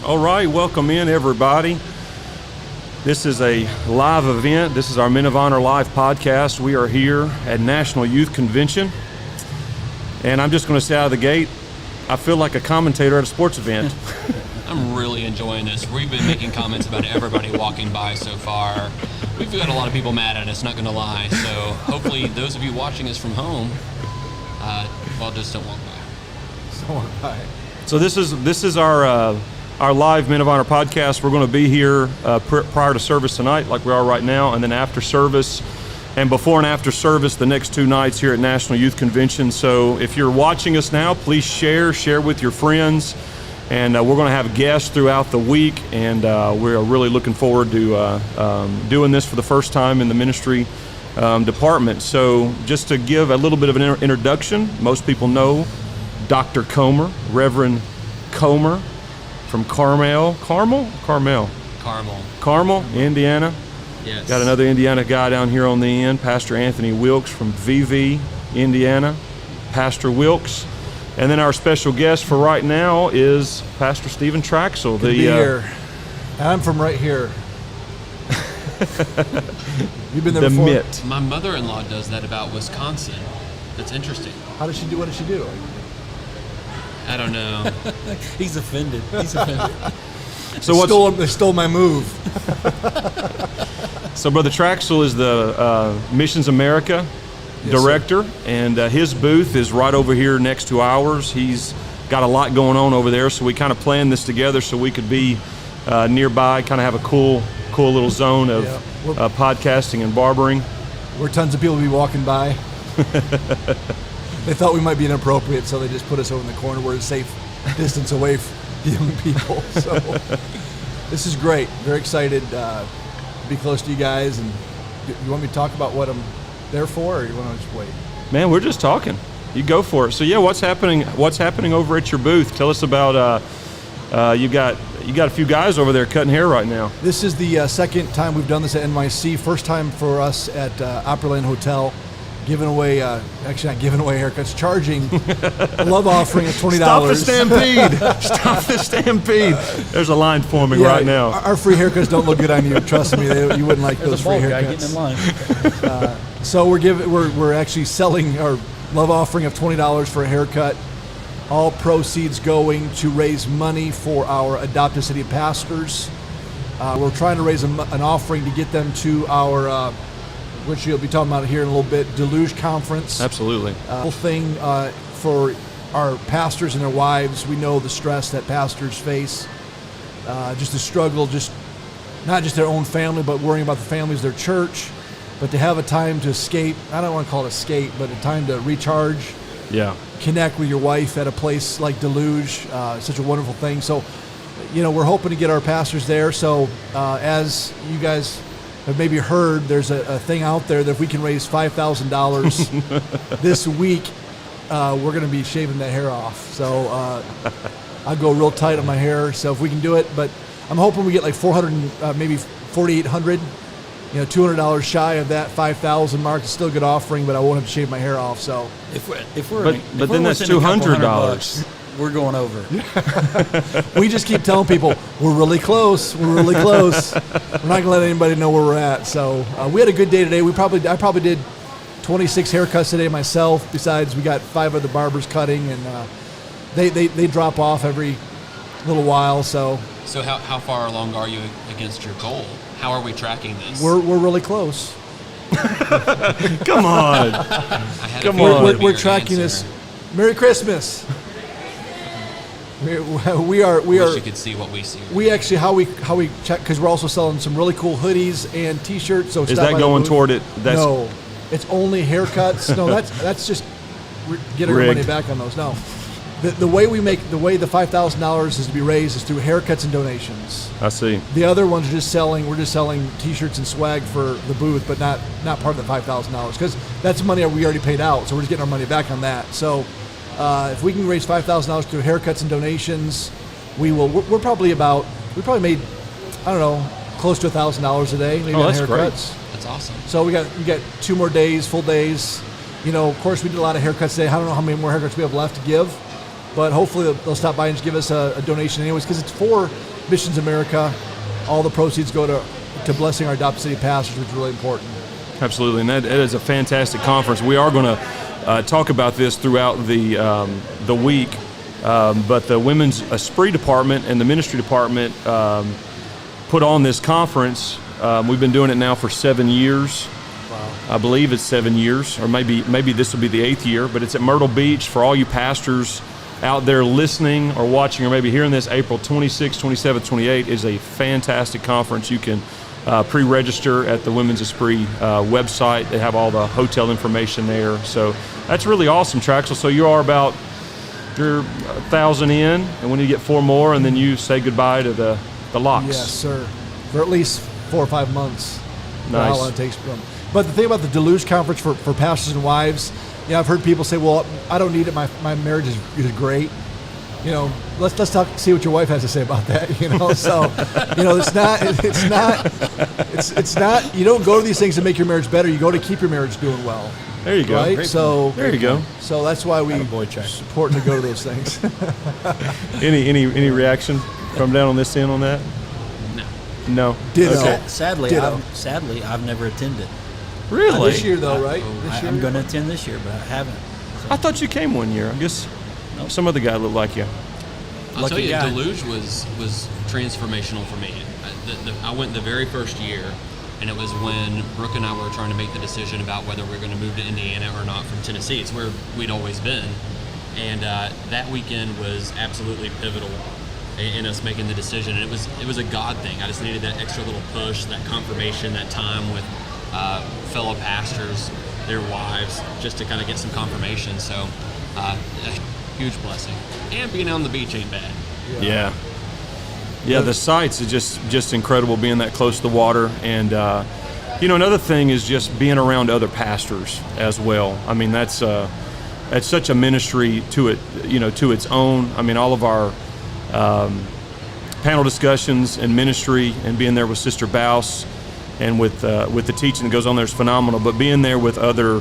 All right, welcome in everybody. This is a live event. This is our Men of Honor Live podcast. We are here at National Youth Convention. And I'm just going to say out of the gate, I feel like a commentator at a sports event. I'm really enjoying this. We've been making comments about everybody walking by so far. We've got a lot of people mad at us, not going to lie. So hopefully those of you watching us from home, just don't walk by. Don't walk by. So this is our live Men of Honor podcast. We're going to be here prior to service tonight, like we are right now, and then after service, and before and after service the next 2 nights here at National Youth Convention. So if you're watching us now, please share with your friends, and we're going to have guests throughout the week, and we're really looking forward to doing this for the first time in the ministry department. So just to give a little bit of an introduction, most people know Dr. Comer, Reverend Comer, from Carmel, Indiana. Yes. Got another Indiana guy down here on the end, Pastor Anthony Wilkes from VV, Indiana. Pastor Wilkes. And then our special guest for right now is Pastor Stephen Traxel. Good to be here. I'm from right here. You've been there the before? Mitt. My mother-in-law does that about Wisconsin. That's interesting. How does she do? What does she do? I don't know. He's offended. So they stole my move. So Brother Traxel is the Missions America director, and his booth is right over here next to ours. He's got a lot going on over there, so we kind of planned this together so we could be nearby, kind of have a cool little zone of podcasting and barbering. Where tons of people will be walking by. They thought we might be inappropriate, so they just put us over in the corner. We're a safe distance away from young people. So this is great. Very excited to be close to you guys. And you want me to talk about what I'm there for, or you want to just wait? Man, we're just talking. You go for it. So yeah, what's happening over at your booth? Tell us about you got a few guys over there cutting hair right now. This is the second time we've done this at NYC. First time for us at Opryland Hotel. Giving away, actually not giving away haircuts, charging a love offering of $20. Stop the stampede! Stop the stampede! There's a line forming right now. Our free haircuts don't look good on you. Trust me, you wouldn't like those free haircuts. Guy getting in line. So we're actually selling our love offering of $20 for a haircut. All proceeds going to raise money for our Adopted City pastors. We're trying to raise an offering to get them to our. Which you'll be talking about here in a little bit, Deluge Conference. Absolutely. Whole thing for our pastors and their wives. We know the stress that pastors face, just the struggle, just not just their own family, but worrying about the families of their church. But to have a time to escape, I don't want to call it escape, but a time to recharge. Yeah. Connect with your wife at a place like Deluge, such a wonderful thing. So, we're hoping to get our pastors there. So as you guys have maybe heard, there's a thing out there that if we can raise $5,000 this week, we're going to be shaving that hair off. So I'll go real tight on my hair. So if we can do it, but I'm hoping we get like 400, maybe 4,800. $200 shy of that 5,000 mark. It's still a good offering, but I won't have to shave my hair off. So but then that's $200. We're going over. We just keep telling people we're really close. We're really close. We're not gonna let anybody know where we're at. So we had a good day today. I probably did 26 haircuts today myself. Besides, we got 5 other barbers cutting, and they drop off every little while. So how far along are you against your goal? How are we tracking this? We're really close. Come on. We're tracking this. Merry Christmas. We are. Wish you could see what we see. We actually how we check, because we're also selling some really cool hoodies and T-shirts. So is that going toward it? No, it's only haircuts. No, that's just getting our money back on those. No, the way the $5,000 is to be raised is through haircuts and donations. I see. The other ones we're just selling T-shirts and swag for the booth, but not part of the $5,000 because that's money we already paid out. So we're just getting our money back on that. So. If we can raise $5,000 through haircuts and donations, we will. We probably made, I don't know, close to $1,000 a day. Maybe on that's haircuts. great. That's awesome. So we got 2 more days, full days. Of course, we did a lot of haircuts today. I don't know how many more haircuts we have left to give. but hopefully they'll stop by and just give us a donation anyways, because it's for Missions America. All the proceeds go to blessing our adopted city pastors, which is really important. Absolutely, and that is a fantastic conference. We are going to talk about this throughout the week, but the Women's Esprit Department and the Ministry Department put on this conference. We've been doing it now for 7 years. Wow. I believe it's 7 years, or maybe this will be the 8th year, but it's at Myrtle Beach. For all you pastors out there listening or watching or maybe hearing this, April 26th, 27th, 28th is a fantastic conference. You can pre-register at the Women's Esprit website. They have all the hotel information there. So that's really awesome, Traxel. So you're 1,000 in, and when you get 4 more, and then you say goodbye to the locks. Yes, sir. For at least 4 or 5 months. Nice. How long it takes from. But the thing about the Deluge Conference for pastors and wives, I've heard people say, well, I don't need it. My marriage is great. Let's talk, see what your wife has to say about that. So, it's not, you don't go to these things to make your marriage better. You go to keep your marriage doing well. There you go. Right? Great. So there you go. So that's why we Attaboy, it's important to go to those things. Any reaction from down on this end on that? No. Ditto. Okay. Sadly, Ditto. I've never attended. Really? This year, though, right? This year? I'm going to attend this year, but I haven't. I thought you came one year. I guess Nope. some other guy looked like you. I'll Lucky tell you, guy. Deluge was transformational for me. I went the very first year, and it was when Brooke and I were trying to make the decision about whether we were going to move to Indiana or not from Tennessee. It's where we'd always been. And that weekend was absolutely pivotal in us making the decision. And it was a God thing. I just needed that extra little push, that confirmation, that time with fellow pastors, their wives, just to kind of get some confirmation. So a huge blessing. And being on the beach ain't bad. Yeah. Yeah, the sights is just incredible being that close to the water. And, another thing is just being around other pastors as well. I mean, that's such a ministry to its own. I mean, all of our panel discussions and ministry and being there with Sister Baus and with the teaching that goes on there is phenomenal. But being there with other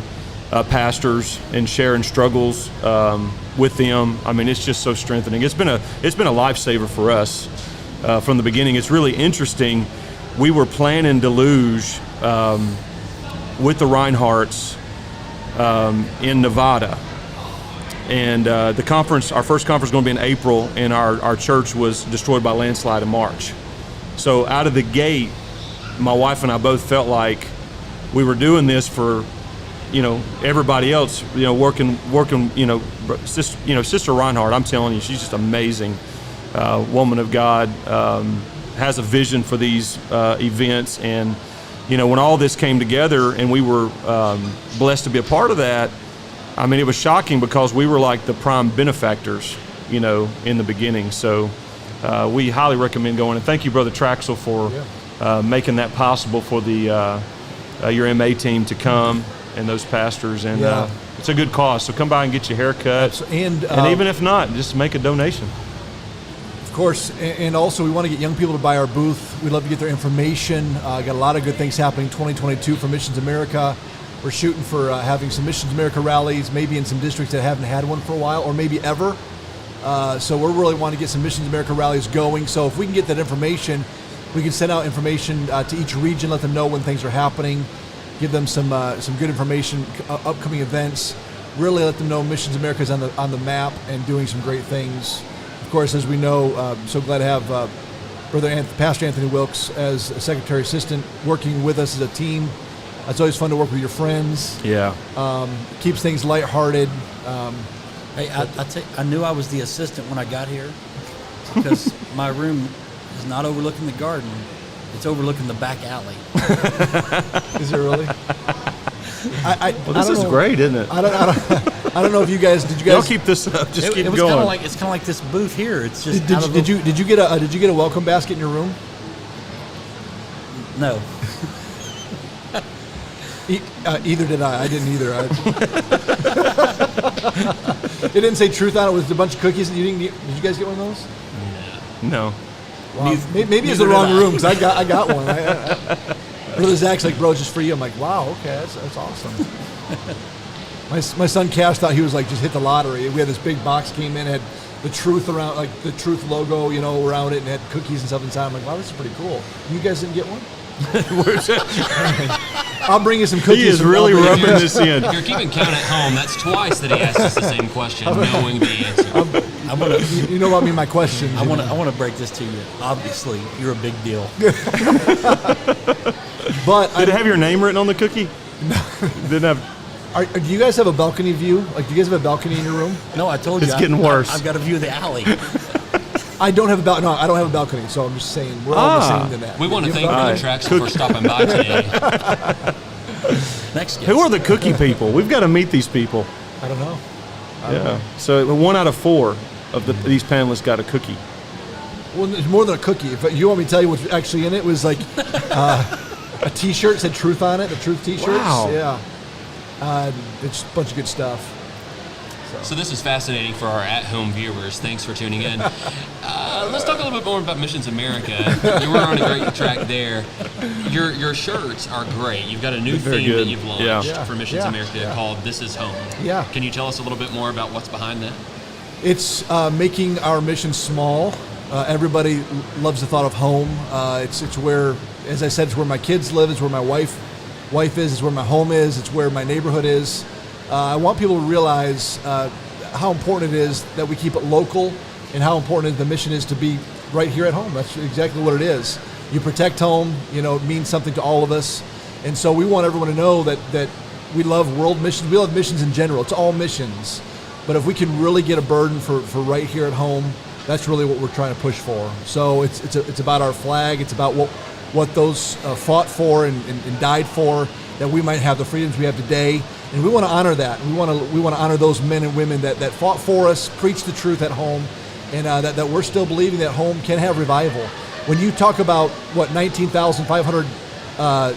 pastors and sharing struggles with them, I mean, it's just so strengthening. It's been a lifesaver for us from the beginning. It's really interesting. We were planning Deluge with the Reinhardts in Nevada. And the conference, our first conference, is going to be in April, and our church was destroyed by landslide in March. So out of the gate, my wife and I both felt like we were doing this for, everybody else, working, Sister Reinhardt. I'm telling you, she's just amazing woman of God. Has a vision for these events, and when all this came together, and we were blessed to be a part of that. I mean, it was shocking because we were like the prime benefactors, in the beginning. So we highly recommend going. And thank you, Brother Traxel, for making that possible for the your MA team to come and those pastors. And it's a good cause. So come by and get your hair cut. And even if not, just make a donation. Of course, and also we want to get young people to buy our booth. We'd love to get their information. Got a lot of good things happening 2022 for Missions America. We're shooting for having some Missions America rallies, maybe in some districts that haven't had one for a while, or maybe ever. So we're really wanting to get some Missions America rallies going. So if we can get that information, we can send out information to each region, let them know when things are happening, give them some good information, upcoming events. Really let them know Missions America is on the map and doing some great things. Of course, as we know, so glad to have Pastor Anthony Wilkes as a Secretary Assistant working with us as a team. It's always fun to work with your friends. Yeah. Keeps things lighthearted. Hey, I knew I was the assistant when I got here because my room is not overlooking the garden; it's overlooking the back alley. Is it really? This is great, isn't it? I don't know if you guys did. You guys Y'all keep this up. Just keep it was going. It's kind of like this booth here. It's just did you get a welcome basket in your room? No. Either did I. I didn't either. It didn't say truth on it. It was a bunch of cookies. Did you guys get one of those? No. Wow. Maybe it's the wrong room because I got one. Brother Zach's like, bro, it's just for you. I'm like, wow, okay, that's awesome. My son Cash thought he was like just hit the lottery. We had this big box came in, had the truth around, like the truth logo, around it, and it had cookies and stuff inside. I'm like, wow, this is pretty cool. You guys didn't get one? I'll bring you some cookies. He is really rubbing this in. If you're keeping count at home, that's twice that he asked us the same question, knowing the answer. You know about me, my questions. I want to break this to you. Obviously, you're a big deal. But Did it have your name written on the cookie? No. Didn't have. Do you guys have a balcony view? Like, do you guys have a balcony in your room? No, I told you. It's getting worse. I've got a view of the alley. I don't have a balcony. No, I don't have a balcony. So I'm just saying we're all the same than that. We want to thank Right. Brother Traxel for stopping by today. Next guest. Who are the cookie people? We've got to meet these people. I don't know. Yeah. So 1 out of 4 of these panelists got a cookie. Well, there's more than a cookie. If you want me to tell you what's actually in it, was like a T-shirt said "Truth" on it. The Truth T-shirts. Wow. Yeah. It's a bunch of good stuff. So this is fascinating for our at-home viewers. Thanks for tuning in. Let's talk a little bit more about Missions America. You were on a great track there. Your shirts are great. You've got a new Very theme good. that you've launched Yeah. for Missions Yeah. America Yeah. called "This Is Home." Yeah. Can you tell us a little bit more about what's behind that? It's making our mission small. Everybody loves the thought of home. It's where, as I said, it's where my kids live. It's where my wife is. It's where my home is. It's where my neighborhood is. I want people to realize how important it is that we keep it local, and how important the mission is to be right here at home. That's exactly what it is. You protect home. It means something to all of us, and so we want everyone to know that we love world missions. We love missions in general. It's all missions. But if we can really get a burden for right here at home, that's really what we're trying to push for. So it's about our flag. It's about what those fought for and died for, that we might have the freedoms we have today. And we want to honor that. We want to honor those men and women that fought for us, preach the truth at home, and that we're still believing that home can have revival. When you talk about 19,500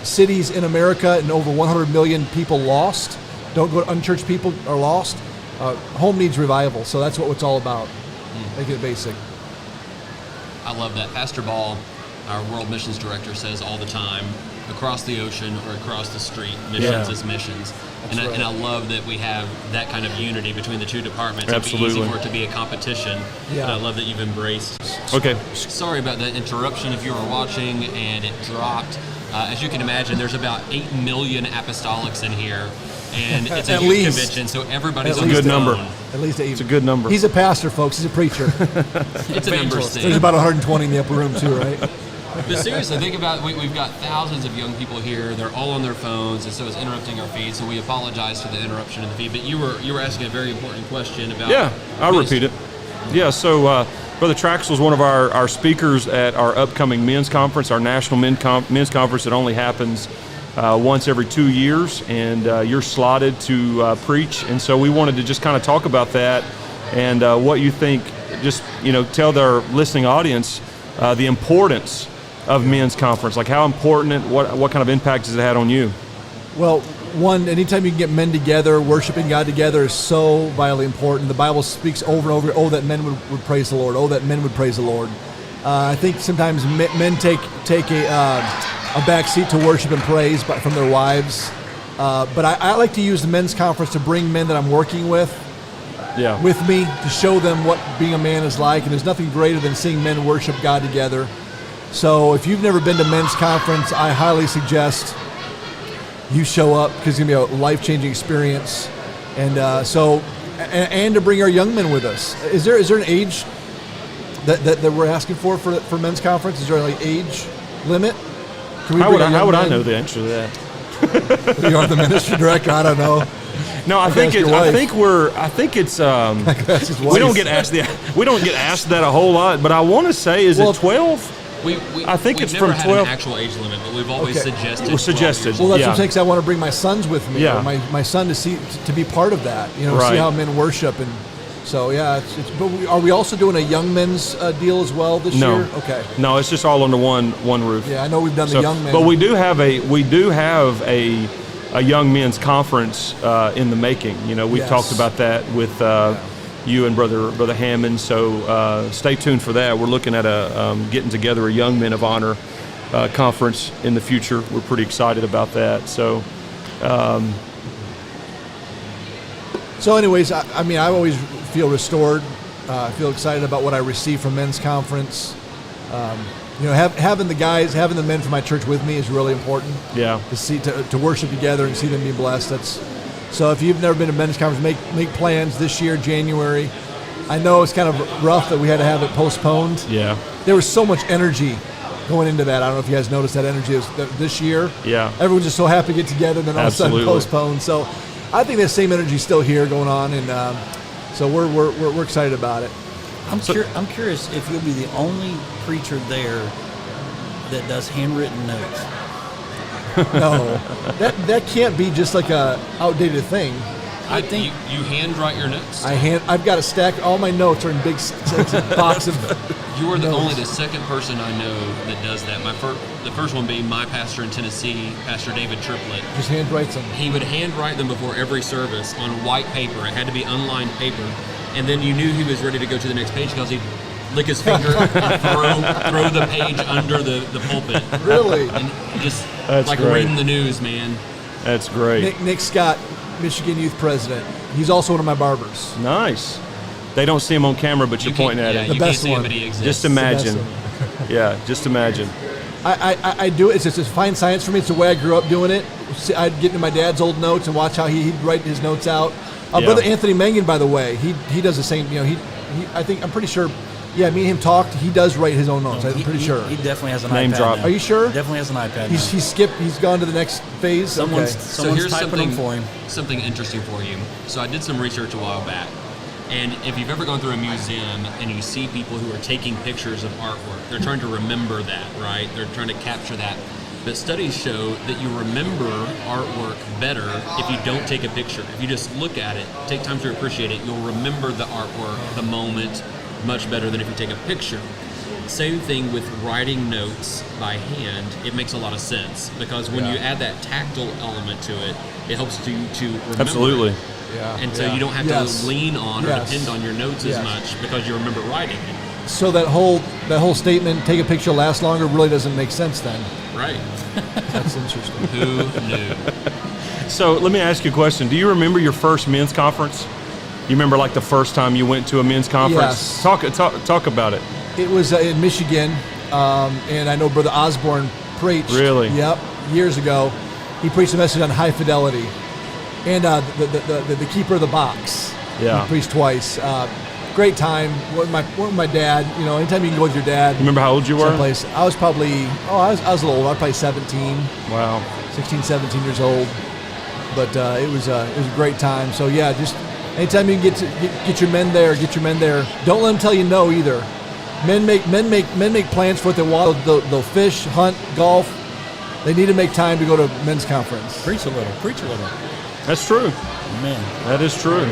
cities in America and over 100 million people lost, unchurched people are lost. Home needs revival, so that's what it's all about. Make it basic. I love that. Pastor Ball, our World Missions Director, says all the time, across the ocean or across the street, missions is missions. And I love that we have that kind of unity between the two departments. Absolutely. It'd be easy for it to be a competition, Yeah. but I love that you've embraced. Okay. Sorry about that interruption if you were watching and it dropped. As you can imagine, there's about 8 million apostolics in here, and it's a At youth least. convention, so everybody's At on least. the Good number. phone. At least 8. It's a good number. He's a pastor, folks. He's a preacher. It's a numbers There's thing. about 120 in the upper room too, right? But seriously, think about we've got thousands of young people here. They're all on their phones, and so it's interrupting our feed. So we apologize for the interruption in the feed. But you were asking a very important question about. Yeah, I'll repeat it. Yeah, so Brother Traxel is one of our speakers at our upcoming men's conference, our national men's conference that only happens once every 2 years, and you're slotted to preach. And so we wanted to just kind of talk about that and what you think, just, tell their listening audience the importance of men's conference, like how important it, what kind of impact has it had on you? Well, one, anytime you can get men together, worshiping God together is so vitally important. The Bible speaks over and over, oh, that men would praise the Lord. Oh, that men would praise the Lord. I think sometimes men take a back seat to worship and praise from their wives. But I like to use the men's conference to bring men that I'm working with me, to show them what being a man is like. And there's nothing greater than seeing men worship God together. So if you've never been to men's conference, I highly suggest you show up, because it's going to be a life-changing experience. And and to bring our young men with us. Is there an age that we're asking for men's conference? Is there like age limit? Can we How bring our young would I men? know the answer to that? You are the ministry director. I don't know. No, I think ask your wife. it's That's his we wife. don't get asked that a whole lot, but I want to say, is it 12? I think it's from We've never 12. had an actual age limit, but we've always Okay. suggested. It was 12 suggested. years Well, old. that's Yeah. what takes. I want to bring my sons with me. Yeah. Or my son to be part of that. Right. See how men worship, and so yeah. But are we also doing a young men's deal as well this No. year? Okay. No, it's just all under one roof. Yeah, I know we've done the young men. But we do have a young men's conference in the making. We've Yes. talked about that with you and Brother Hammond. So stay tuned for that. We're looking at getting together a Young Men of Honor conference in the future. We're pretty excited about that. So. So, anyways, I always feel restored I feel excited about what I received from men's conference. Having the men from my church with me is really important. Yeah. To worship together and see them be blessed. So if you've never been to men's conference, make plans this year, January. I know it's kind of rough that we had to have it postponed. Yeah. There was so much energy going into that. I don't know if you guys noticed that energy this year. Yeah. Everyone's just so happy to get together, and then all Absolutely. of a sudden postponed. So I think that same energy is still here going on, and so we're excited about it. I'm curious if you'll be the only preacher there that does handwritten notes. No, that can't be just like a outdated thing. I think you handwrite your notes. I've got a stack. All my notes are in big boxes. You are notes. only the second person I know that does that. The first one being my pastor in Tennessee, Pastor David Triplett. Just handwrites them. He would handwrite them before every service on white paper. It had to be unlined paper. And then you knew he was ready to go to the next page because he'd lick his finger and throw the page under the pulpit. Really? And just That's like great. reading the news, man. That's great. Nick Scott, Michigan Youth President. He's also one of my barbers. Nice. They don't see him on camera, but you're pointing at yeah, him. The you can't best see him, one. but he exists. Just imagine. The best Yeah, just imagine. I do it. It's just a fine science for me. It's the way I grew up doing it. I'd get into my dad's old notes and watch how he'd write his notes out. Yeah. Brother Anthony Mangan, by the way, he does the same. I'm pretty sure. Yeah, me and him talked. He does write his own notes. I'm pretty sure. He definitely has an Name iPad drop. now. Are you sure? Definitely has an iPad He's now. skipped. He's gone to the next phase. Someone's Okay. typing them for him. Something interesting for you. So I did some research a while back. And if you've ever gone through a museum and you see people who are taking pictures of artwork, they're trying to remember that, right? They're trying to capture that. But studies show that you remember artwork better if you don't take a picture. If you just look at it, take time to appreciate it, you'll remember the artwork, the moment, much better than if you take a picture. Same thing with writing notes by hand. It makes a lot of sense because when you add that tactile element to it, it helps you to remember. Absolutely. Yeah. And so yeah. you don't have Yes. to lean on or Yes. depend on your notes as Yes. much because you remember writing it. So that whole statement, take a picture, last longer, really doesn't make sense then. Right. That's interesting. Who knew? So let me ask you a question. Do you remember your first men's conference? You remember like the first time you went to a men's conference? Yes. Talk about it. It was in Michigan, and I know Brother Osborne preached. Really? Yep, years ago. He preached a message on high fidelity. And the keeper of the box. Yeah. He preached twice. Great time. With my dad. Anytime you can go with your dad. You remember how old you were? Someplace. I was probably, I was a little old. I was probably 17, Wow. 16, 17 years old. But it was a great time. So yeah, just anytime you can get your men there, get your men there. Don't let them tell you no either. Men make plans for what they want. They'll fish, hunt, golf. They need to make time to go to men's conference. Preach a little. That's true. Man. That is true.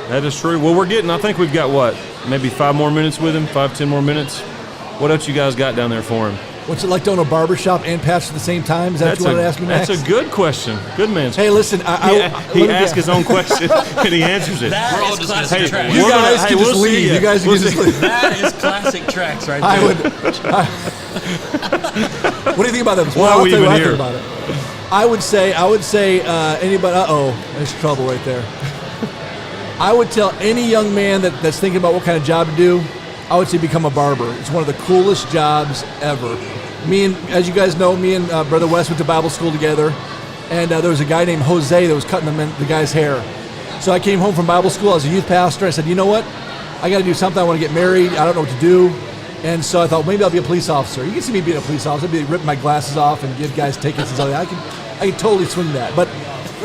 That is true. Well, I think we've got maybe 5 more minutes with him, 5-10 more minutes. What else you guys got down there for him? What's it like to own a barbershop and pastor at the same time? Is that what you wanted to ask me next? That's a good question. Good man. Hey, listen, He asks his own question and he answers it. We're all is just classic gonna track. say, You We're guys gonna- can hey, just we'll see leave. ya. You guys can We'll just see. leave. That is classic tracks right there. I would. What do you think about that? Why I'll are we tell you even what I here? think about it. I would say anybody. There's trouble right there. I would tell any young man that's thinking about what kind of job to do, I would say become a barber. It's one of the coolest jobs ever. As you guys know, me and Brother Wes went to Bible school together, and there was a guy named Jose that was cutting the guy's hair. So I came home from Bible school. I was a youth pastor. I said, you know what? I got to do something. I want to get married. I don't know what to do. And so I thought maybe I'll be a police officer. You can see me being a police officer. I'd be ripping my glasses off and give guys tickets and stuff. I can totally swing that. But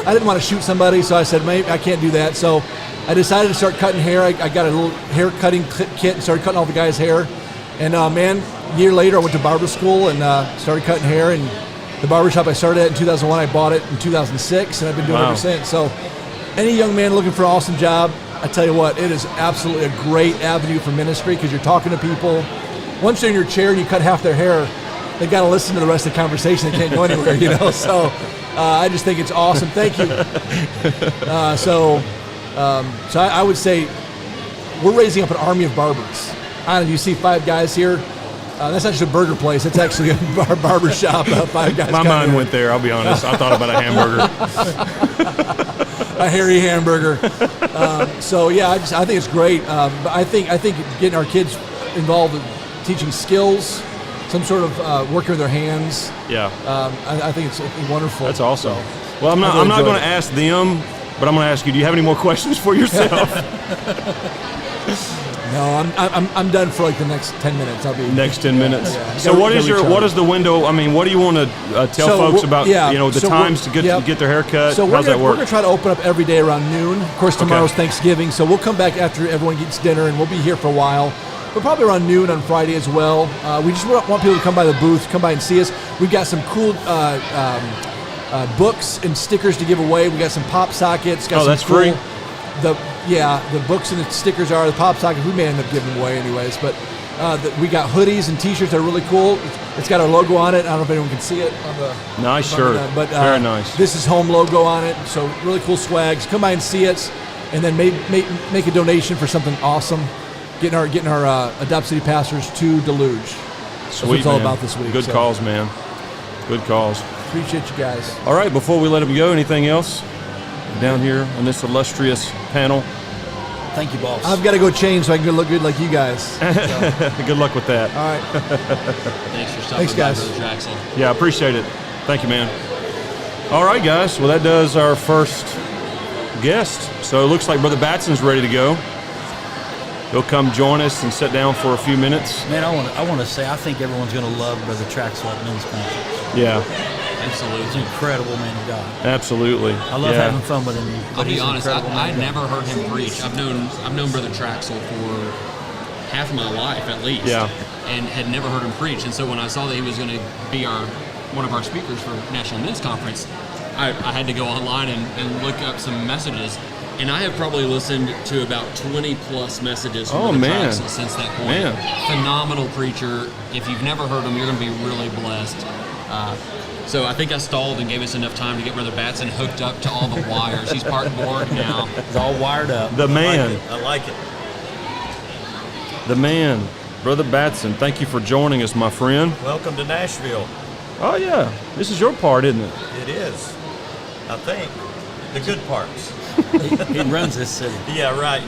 I didn't want to shoot somebody, so I said maybe I can't do that. So I decided to start cutting hair. I got a little hair cutting kit and started cutting all the guys' hair. And a year later I went to barber school and started cutting hair. And the barbershop I started at in 2001, I bought it in 2006, and I've been doing it ever since. So any young man looking for an awesome job, I tell you what, it is absolutely a great avenue for ministry because you're talking to people. Once they're in your chair and you cut half their hair, they got to listen to the rest of the conversation. They can't go anywhere, So I just think it's awesome. Thank you. So I would say we're raising up an army of barbers. I don't know, you see 5 guys here. That's not just a burger place. It's actually a barber shop. 5 guys. My mind went there, I'll be honest. I thought about a hamburger. A hairy hamburger. So yeah, I think it's great. But I think getting our kids involved in teaching skills, some sort of working with their hands. Yeah. I think it's wonderful. That's awesome. So, Well, I'm not really going enjoyed to it. ask them, but I'm going to ask you. Do you have any more questions for yourself? No, I'm done for like the next 10 minutes. I'll be Next 10 minutes. Yeah. So what is Gotta what recharge. is the window? I mean, what do you want to tell So folks we're- about? yeah, The so times to we're- get yep. get their hair cut. So How's that we're work? going to try to open up every day around noon. Of course, tomorrow's Okay. Thanksgiving, so we'll come back after everyone gets dinner, and we'll be here for a while. But probably around noon on Friday as well. We just want people to come by the booth, come by and see us. We've got some cool books and stickers to give away. We got some pop sockets. Got Oh, some that's cool, free? The books and the stickers are. The pop sockets we may end up giving away anyways, but we got hoodies and T-shirts that are really cool. It's got our logo on it. I don't know if anyone can see it on the Nice front of shirt. that, but Very nice. This is home logo on it, so really cool swags. Come by and see us, and then make a donation for something awesome. Getting our Adopt City pastors to Deluge. That's what Sweet, it's all man. about this week. Good so calls, man. Good calls. Appreciate you guys. All right, before we let them go, anything else down here on this illustrious panel? Thank you, boss. I've got to go change so I can look good like you guys. Good luck with that. All right. Thanks for stopping Thanks, by, guys. Brother Draxel. Yeah, I appreciate it. Thank you, man. All right, guys. Well, that does our first guest. So it looks like Brother Batson's ready to go. He'll come join us and sit down for a few minutes. Man, I want to say I think everyone's going to love Brother Traxel at Men's Conference. Yeah, He's an Absolutely. incredible man of God. absolutely. I love Yeah. having fun with him. I'll but be he's an honest, incredible man I'd of God. never heard him preach. I've known Brother Traxel for half of my life at least. Yeah. And had never heard him preach. And so when I saw that he was going to be one of our speakers for National Men's Conference, I had to go online and look up some messages. And I have probably listened to about 20 plus messages from Oh, Brother man. Traxel since that point. Man. Phenomenal preacher. If you've never heard him, you're going to be really blessed. So I think I stalled and gave us enough time to get Brother Batson hooked up to all the wires. He's part board now. He's all wired up. The man, I like it. the man, Brother Batson. Thank you for joining us, my friend. Welcome to Nashville. Oh yeah, this is your part, isn't it? It is, I think, the good parts. He runs this city. Yeah, right.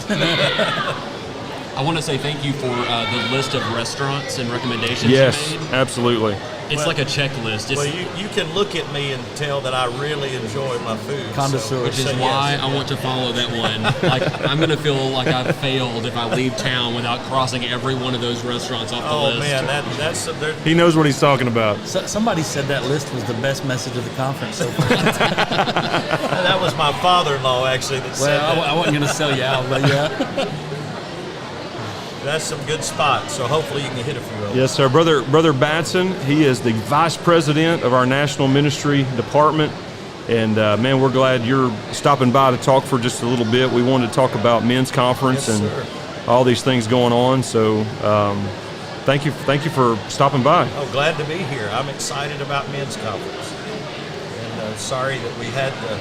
I want to say thank you for the list of restaurants and recommendations Yes, you made. absolutely. It's like a checklist. It's, Well, you can look at me and tell that I really enjoy my food. Connoisseur. which is so why yes. I want to follow that one. Like I'm gonna feel like I've failed if I leave town without crossing every one of those restaurants off the Oh list. man, that's there. He knows what he's talking about. Somebody said that list was the best message of the conference so far. That was my father-in-law actually that said Well, that. I wasn't going to sell you out, but yeah. That's some good spots. So hopefully you can hit a few of them. Yes, sir. Brother Batson, he is the vice president of our national ministry department. And man, we're glad you're stopping by to talk for just a little bit. We wanted to talk about men's conference Yes, and sir. all these things going on. So thank you for stopping by. Oh, glad to be here. I'm excited about men's conference. And sorry that we had to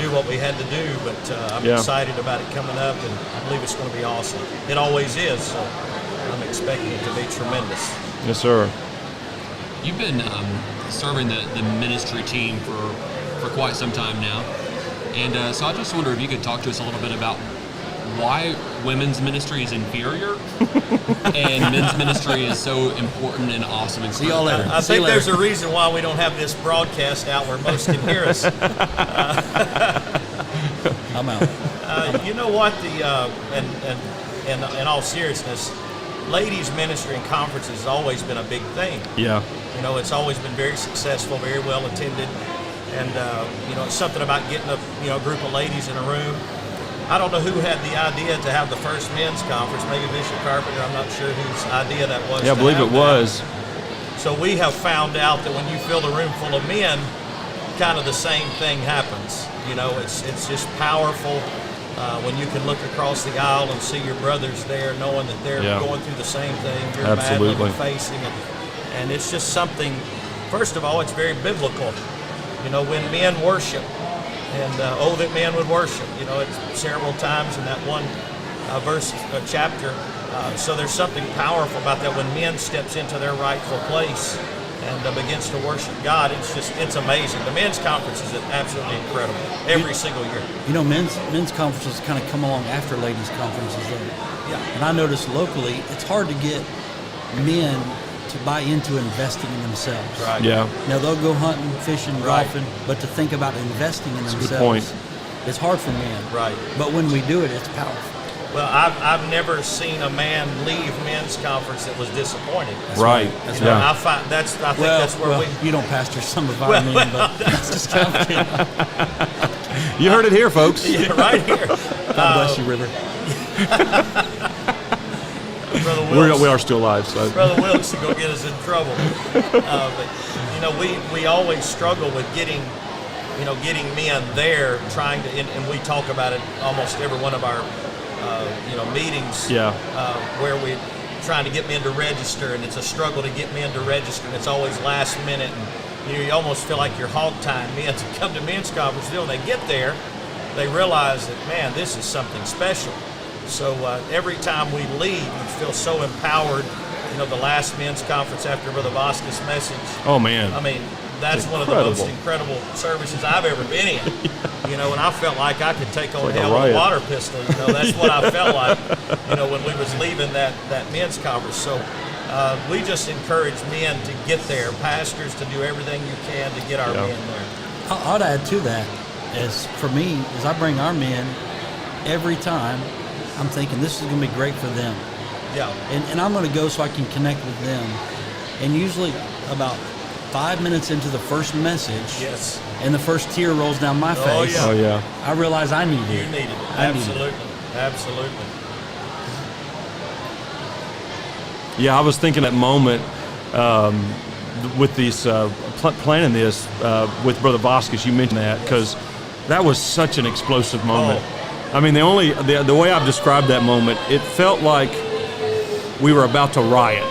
do what we had to do, but I'm Yeah. excited about it coming up, and I believe it's going to be awesome. It always is, so I'm expecting it to be tremendous. Yes, sir. You've been serving the ministry team for quite some time now, and so I just wonder if you could talk to us a little bit about why women's ministry is inferior and men's ministry is so important and awesome and See y'all later. I See you think later. there's a reason why we don't have this broadcast out where most can hear us. I'm out. You know what? And in all seriousness, ladies ministry and conferences has always been a big thing. Yeah. You know, it's always been very successful, very well attended, and you know, it's something about getting a group of ladies in a room. I don't know who had the idea to have the first men's conference. Maybe Bishop Carpenter. I'm not sure whose idea that was. Yeah, I to believe have it that. was. So we have found out that when you fill the room full of men, kind of the same thing happens. You know, it's just powerful when you can look across the aisle and see your brothers there, knowing that they're Yeah. going through the same thing you're Absolutely. battling and facing, and it's just something. First of all, it's very biblical. You know, when men worship, and oh, that men would worship. You know, it's several times in that one chapter. So there's something powerful about that when men steps into their rightful place and begins to worship God. It's amazing. The men's conference is absolutely incredible every single year. You know, men's conferences kind of come along after ladies' conferences, though. Yeah. And I noticed locally, it's hard to get men to buy into investing in themselves. Right. Yeah. Now, they'll go hunting, fishing, Right. golfing, but to think about investing in a good themselves, point. it's hard for men. Right. But when we do it, it's powerful. Well, I've never seen a man leave men's conference that was disappointed. Right. That's You know, Yeah. I think that's where we. You don't pastor some of our men, but that's just kind of kidding. You heard it here, folks. Yeah, right here. God bless you, River. Brother Wilkes, We are still alive, so. Brother Wilkes will go get us in trouble. But you know, we always struggle with getting men there, trying to, and we talk about it almost every one of our meetings. Yeah. Where we trying to get men to register, and it's a struggle to get men to register, and it's always last minute, and you almost feel like you're hog tying men to come to men's conference. When they get there, they realize that, man, this is something special. So every time we leave, you feel so empowered. You know, the last men's conference after Brother Vasquez' message. Oh, man. I mean, that's It's one of the most incredible. incredible services I've ever been in. You know, and I felt like I could take on like a hell with a riot. water pistol. You know, that's what I felt like, you know, when we was leaving that men's conference. So we just encourage men to get there, pastors to do everything you can to get our Yeah. men there. I'd add to that, as for me, as I bring our men every time, I'm thinking this is going to be great for them. Yeah. And I'm going to go so I can connect with them. And usually about 5 minutes into the first message, Yes. and the first tear rolls down my Oh, face, yeah. Oh, yeah. I realize I need You it. need it. I need it. Absolutely. Absolutely. Yeah, I was thinking that moment with these planning this with Brother Vasquez. You mentioned that because that was such an explosive moment. I mean, the way I've described that moment, it felt like we were about to riot.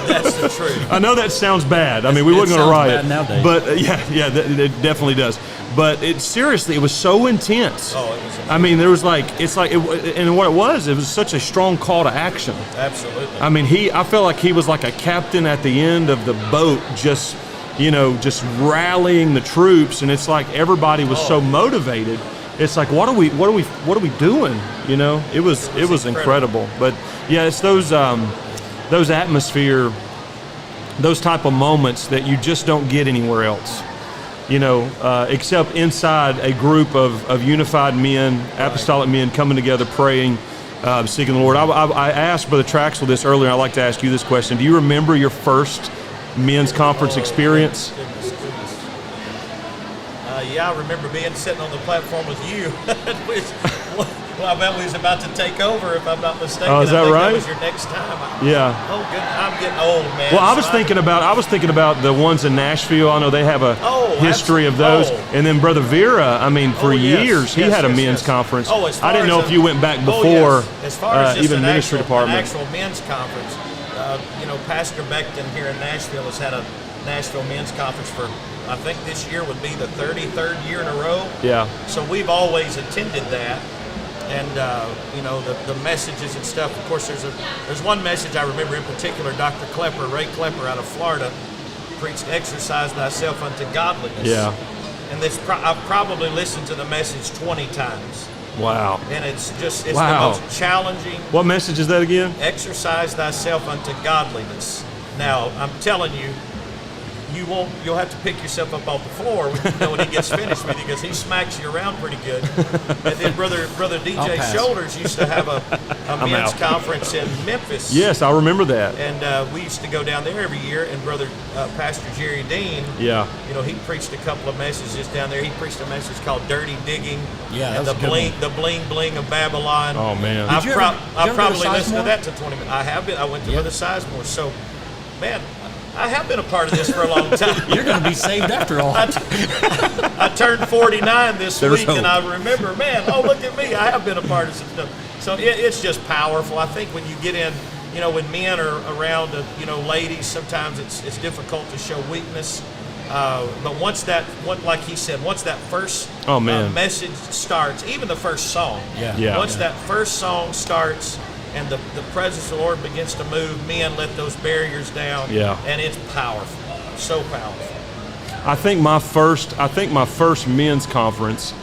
That's the truth. I know that sounds bad. I mean, we It wasn't going to sounds riot, bad nowadays. but it definitely does. But it was so intense. Oh, it was. I mean, there was and what it was such a strong call to action. Absolutely. I mean, I felt like he was like a captain at the end of the boat, just rallying the troops, and it's like everybody was so motivated. It's like, what are we doing? You know, it was incredible. But yeah, it's those atmosphere, those type of moments that you just don't get anywhere else. You know, except inside a group of unified men, apostolic men coming together, praying, seeking the Lord. I asked Brother Traxel this earlier, and I'd like to ask you this question. Do you remember your first men's conference experience? Goodness. Yeah, I remember sitting on the platform with you. Well, I bet we was about to take over, if I'm not mistaken. Oh, is that I think right? That was your next time. Yeah. Oh, good. I'm getting old, man. Well, I was So thinking about the ones in Nashville. I know they have a history of those. absolutely. And then Brother Vera, I mean, for yes, years he yes, had a yes, men's yes. conference. Oh, as far I didn't as know a- if you went back Oh, before yes. As far as just even an ministry actual, department. An actual men's conference, Pastor Beckton here in Nashville has had a Nashville men's conference for, I think this year would be the 33rd year in a row. Yeah. So we've always attended that. And the messages and stuff. Of course, there's one message I remember in particular. Dr. Ray Klepper out of Florida preached, "Exercise thyself unto godliness." Yeah. And I've probably listened to the message 20 times, Wow. and it's Wow. the most challenging. What message is that again? Exercise thyself unto godliness. Now, I'm telling you, you'll have to pick yourself up off the floor when he gets finished with you, because he smacks you around pretty good. And then Brother DJ pass. Shoulders used to have a men's out. conference in Memphis. Yes, I remember that. And we used to go down there every year, and Pastor Jerry Dean, Yeah. he preached a couple of messages down there. He preached a message called "Dirty Digging," Yeah, and that's the a good bling bling of Babylon. Oh, man. I've Did you ever go probably to listened to Sizemore? that to 20 minutes. I have been. I went to Yeah. Brother Sizemore. So, man, I have been a part of this for a long time. You're going to be saved after all. I turned 49 this There's week, hope. and I remember, man, oh, look at me. I have been a part of some stuff. So it's just powerful. I think when you get in, when men are around, ladies, sometimes it's difficult to show weakness. But like he said, once that first message starts, even the first song, Yeah. once that first song starts and the presence of the Lord begins to move, men let those barriers down, Yeah. and it's powerful. So powerful. I think my first men's conference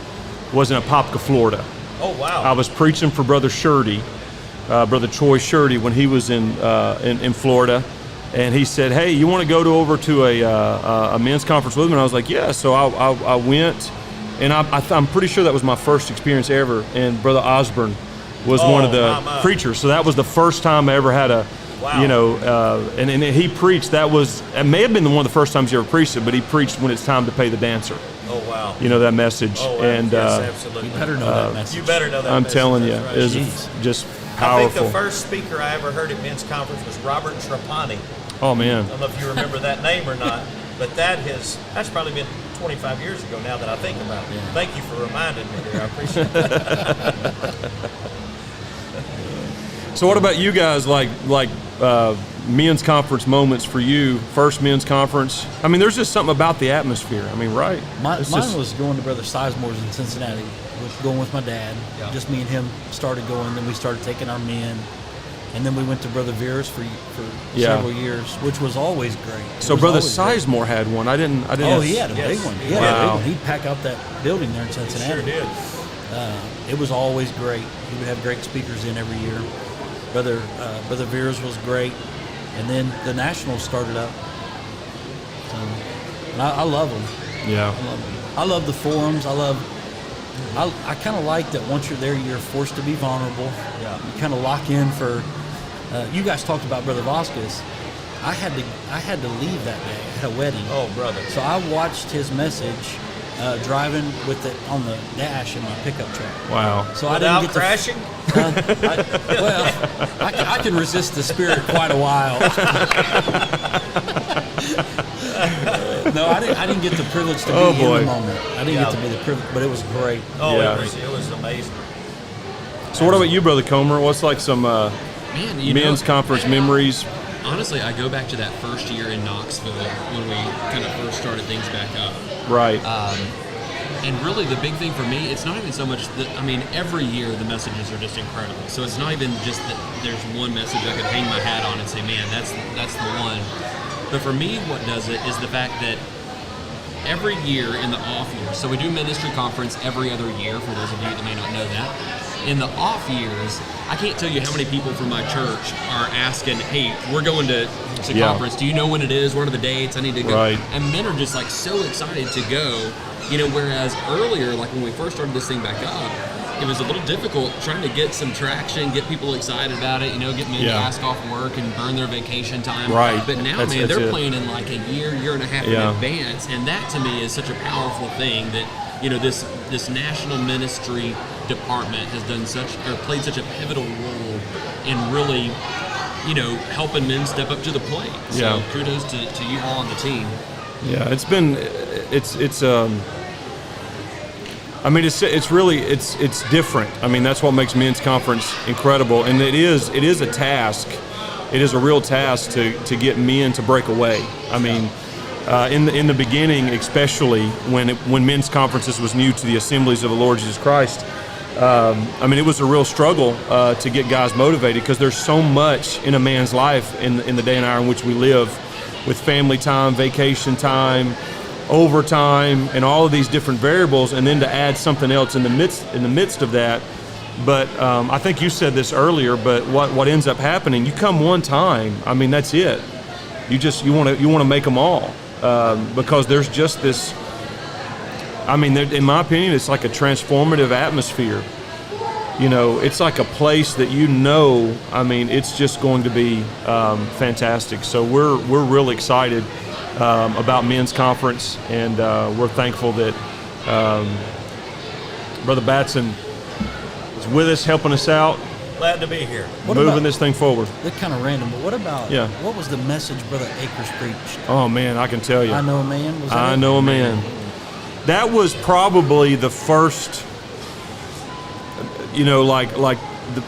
was in Apopka, Florida. Oh, wow. I was preaching for Brother Shurdy, Brother Troy Shurdy, when he was in Florida, and he said, "Hey, you want to go over to a men's conference with me?" And I was like, "Yeah." So I went, and I'm pretty sure that was my first experience ever. And Brother Osborne was one of the preachers, so that was the first time I ever had a, Wow. and he preached. It may have been one of the first times he ever preached it, but he preached when it's time to pay the dancer. Oh, wow. That message. Oh, wow. And Yes, absolutely. You better know that message. You better know that I'm message. telling you, That's right. it was Jeez. just I powerful. think the first speaker I ever heard at men's conference was Robert Trapani. Oh man. I don't know if you remember that name or not, but that's probably been 25 years ago now that I think about it. Yeah. Thank you for reminding me there. I appreciate that. So what about you guys? Like men's conference moments for you? First men's conference. I mean, there's just something about the atmosphere. I mean, right? Mine It's just- was going to Brother Sizemore's in Cincinnati, going with my dad. Yeah. Just me and him started going. Then we started taking our men, and then we went to Brother Vera's for Yeah. several years, which was always great. It So was Brother always great. Sizemore had one. I didn't. Oh, he had a Yes. big one. He He had a Wow. big one. He'd pack out that building there in Cincinnati. Sure did. It was always great. He would have great speakers in every year. Brother Vera's was great, and then the Nationals started up. So, and I love them. Yeah. I love them. I love the forums. I kind of like that once you're there, you're forced to be vulnerable. Yeah. You kind of lock in for. You guys talked about Brother Vasquez. I had to leave that day. I had a wedding. Oh, brother. So I watched his message driving with it on the dash in my pickup truck. Wow. So I Without didn't get crashing? I can resist the spirit quite a while. No, I didn't get the privilege to be Oh, boy. in the moment. I didn't get to be the privilege, but it was great. Oh, Yeah. it was amazing. So what about you, Brother Comer? What's like some Man, men's conference memories? honestly, I go back to that first year in Knoxville when we kind of first started things back up. Right. And really, the big thing for me, it's not even so much that, every year the messages are just incredible. So it's not even just that there's one message I could hang my hat on and say, man, that's the one. But for me, what does it is the fact that every year in the off years, so we do Menistry conference every other year, for those of you that may not know that. In the off years, I can't tell you how many people from my church are asking, hey, we're going to Yeah. conference. Do you know when it is? What are the dates? I need to go. Right. And men are just like so excited to go, whereas earlier, like when we first started this thing back up, it was a little difficult trying to get some traction, get people excited about it, get men to Yeah. ask off work and burn their vacation time. Right. But now, That's they're it. planning like a year and a half Yeah. in advance. And that to me is such a powerful thing that, this national ministry department has played such a pivotal role in really, helping men step up to the plate. So Yeah. kudos to you all on the team. Yeah, it's different. I mean, that's what makes men's conference incredible, and it is a task. It is a real task to get men to break away. I mean, in the beginning, especially when men's conferences was new to the assemblies of the Lord Jesus Christ. It was a real struggle to get guys motivated because there's so much in a man's life in the day and hour in which we live, with family time, vacation time, overtime, and all of these different variables, and then to add something else in the midst of that. But I think you said this earlier. But what ends up happening? You come one time. I mean, that's it. You want to make them all because there's just this. I mean, in my opinion, it's like a transformative atmosphere. It's like a place that I mean, it's just going to be fantastic. So we're really excited about men's conference, and we're thankful that Brother Batson is with us, helping us out, Glad to be here. moving this thing forward. They're kind of random, but what about what was the message Brother Akers preached? Oh man, I can tell you. I know a man. Was that I it? know a man. That was probably the first,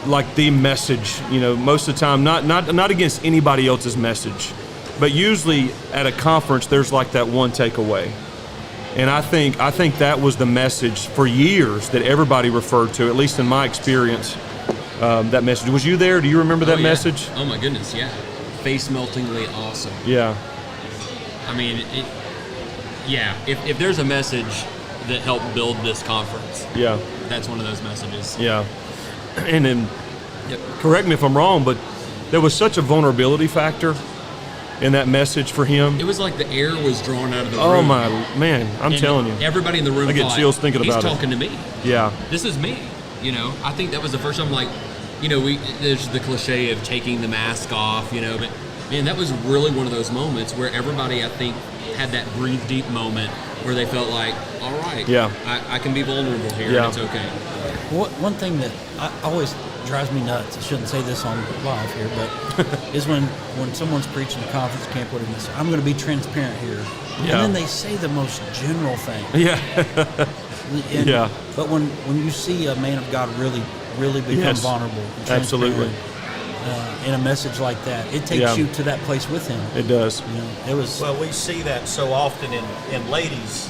like the message. Most of the time, not against anybody else's message, but usually at a conference, there's like that one takeaway, and I think that was the message for years that everybody referred to, at least in my experience. That message. Was you there? Do you remember that Yeah. message? Oh my goodness, yeah. Face meltingly awesome. Yeah. I mean, if there's a message that helped build this conference, Yeah. that's one of those messages. Yeah. And then, Yep. correct me if I'm wrong, but there was such a vulnerability factor in that message for him. It was like the air was drawn out of the room. Oh my man, I'm And telling you. everybody in the room I get thought, chills thinking he's about it. talking to me. Yeah. This is me. You know, I think that was the first time, like, you know, there's the cliche of taking the mask off, you know, but man, that was really one of those moments where everybody, I think, had that breathe deep moment where they felt like, all right, Yeah. I can be vulnerable here, Yeah. and it's okay. One thing that always drives me nuts, I shouldn't say this on live here, but is when someone's preaching a conference camp, what they say, I'm going to be transparent here. Yeah. And then they say the most general thing. Yeah. And- Yeah. But when you see a man of God really become Yes. vulnerable, and Absolutely. transparent, in a message like that, it takes Yeah. you to that place with him. It does. You know, it was. Well, we see that so often in ladies.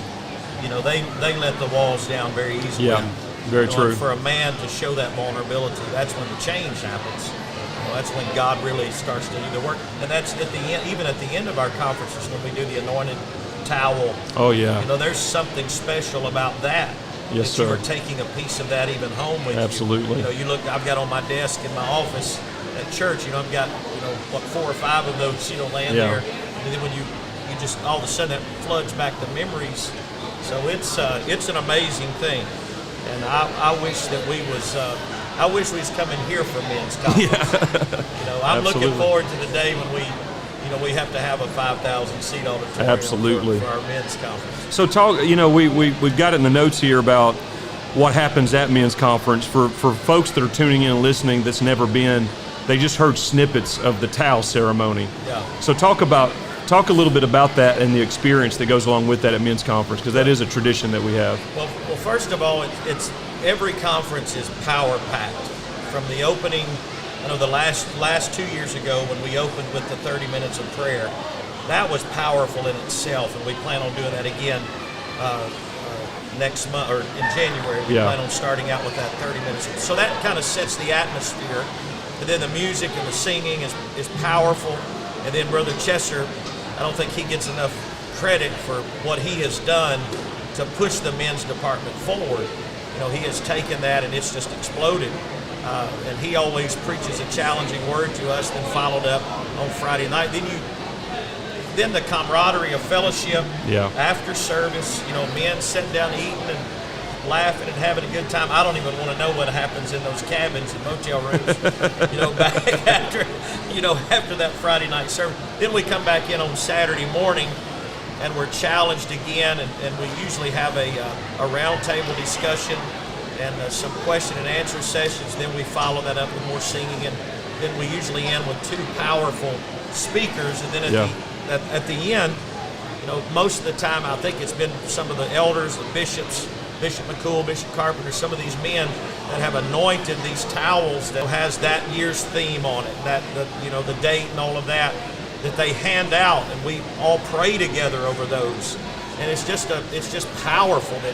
You know, they let the walls down very easily. Yeah. Very You know, true. and for a man to show that vulnerability, that's when the change happens. You know, that's when God really starts to do the work. And that's at the end, even at the end of our conferences when we do the anointed towel. Oh yeah. You know, there's something special about that. Yes, that you sir. are taking a piece of that even home with Absolutely. you. You know, you look. I've got on my desk in my office at church. You know, I've got 4 or 5 of those. Laying Yeah. there. And then when you just all of a sudden that floods back the memories. So it's an amazing thing. And I wish that we was coming here for men's conference. You know, I'm looking Absolutely. forward to the day when we have to have a 5,000 seat auditorium Absolutely. for our men's conference. So talk, we've got it in the notes here about what happens at men's conference. For folks that are tuning in and listening that's never been, they just heard snippets of the towel ceremony. Yeah. So talk a little bit about that and the experience that goes along with that at men's conference, because that is a tradition that we have. Well, first of all, it's every conference is power packed. From the opening, the last 2 years ago when we opened with the 30 minutes of prayer, that was powerful in itself, and we plan on doing that again next month or in January. We Yeah. plan on starting out with that 30 minutes. So that kind of sets the atmosphere, and then the music and the singing is powerful, and then Brother Chesser, I don't think he gets enough credit for what he has done to push the men's department forward. You know, he has taken that and it's just exploded. And he always preaches a challenging word to us, then followed up on Friday night. Then the camaraderie of fellowship Yeah. after service, men sitting down eating and laughing and having a good time. I don't even want to know what happens in those cabins and motel rooms, back after that Friday night service. Then we come back in on Saturday morning and we're challenged again, and we usually have a roundtable discussion and some question and answer sessions. Then we follow that up with more singing, and then we usually end with 2 powerful speakers, and then at the end, most of the time I think it's been some of the elders, the bishops, Bishop McCool, Bishop Carpenter, some of these men that have anointed these towels that has that year's theme on it, the date and all of that they hand out, and we all pray together over those. And it's just powerful that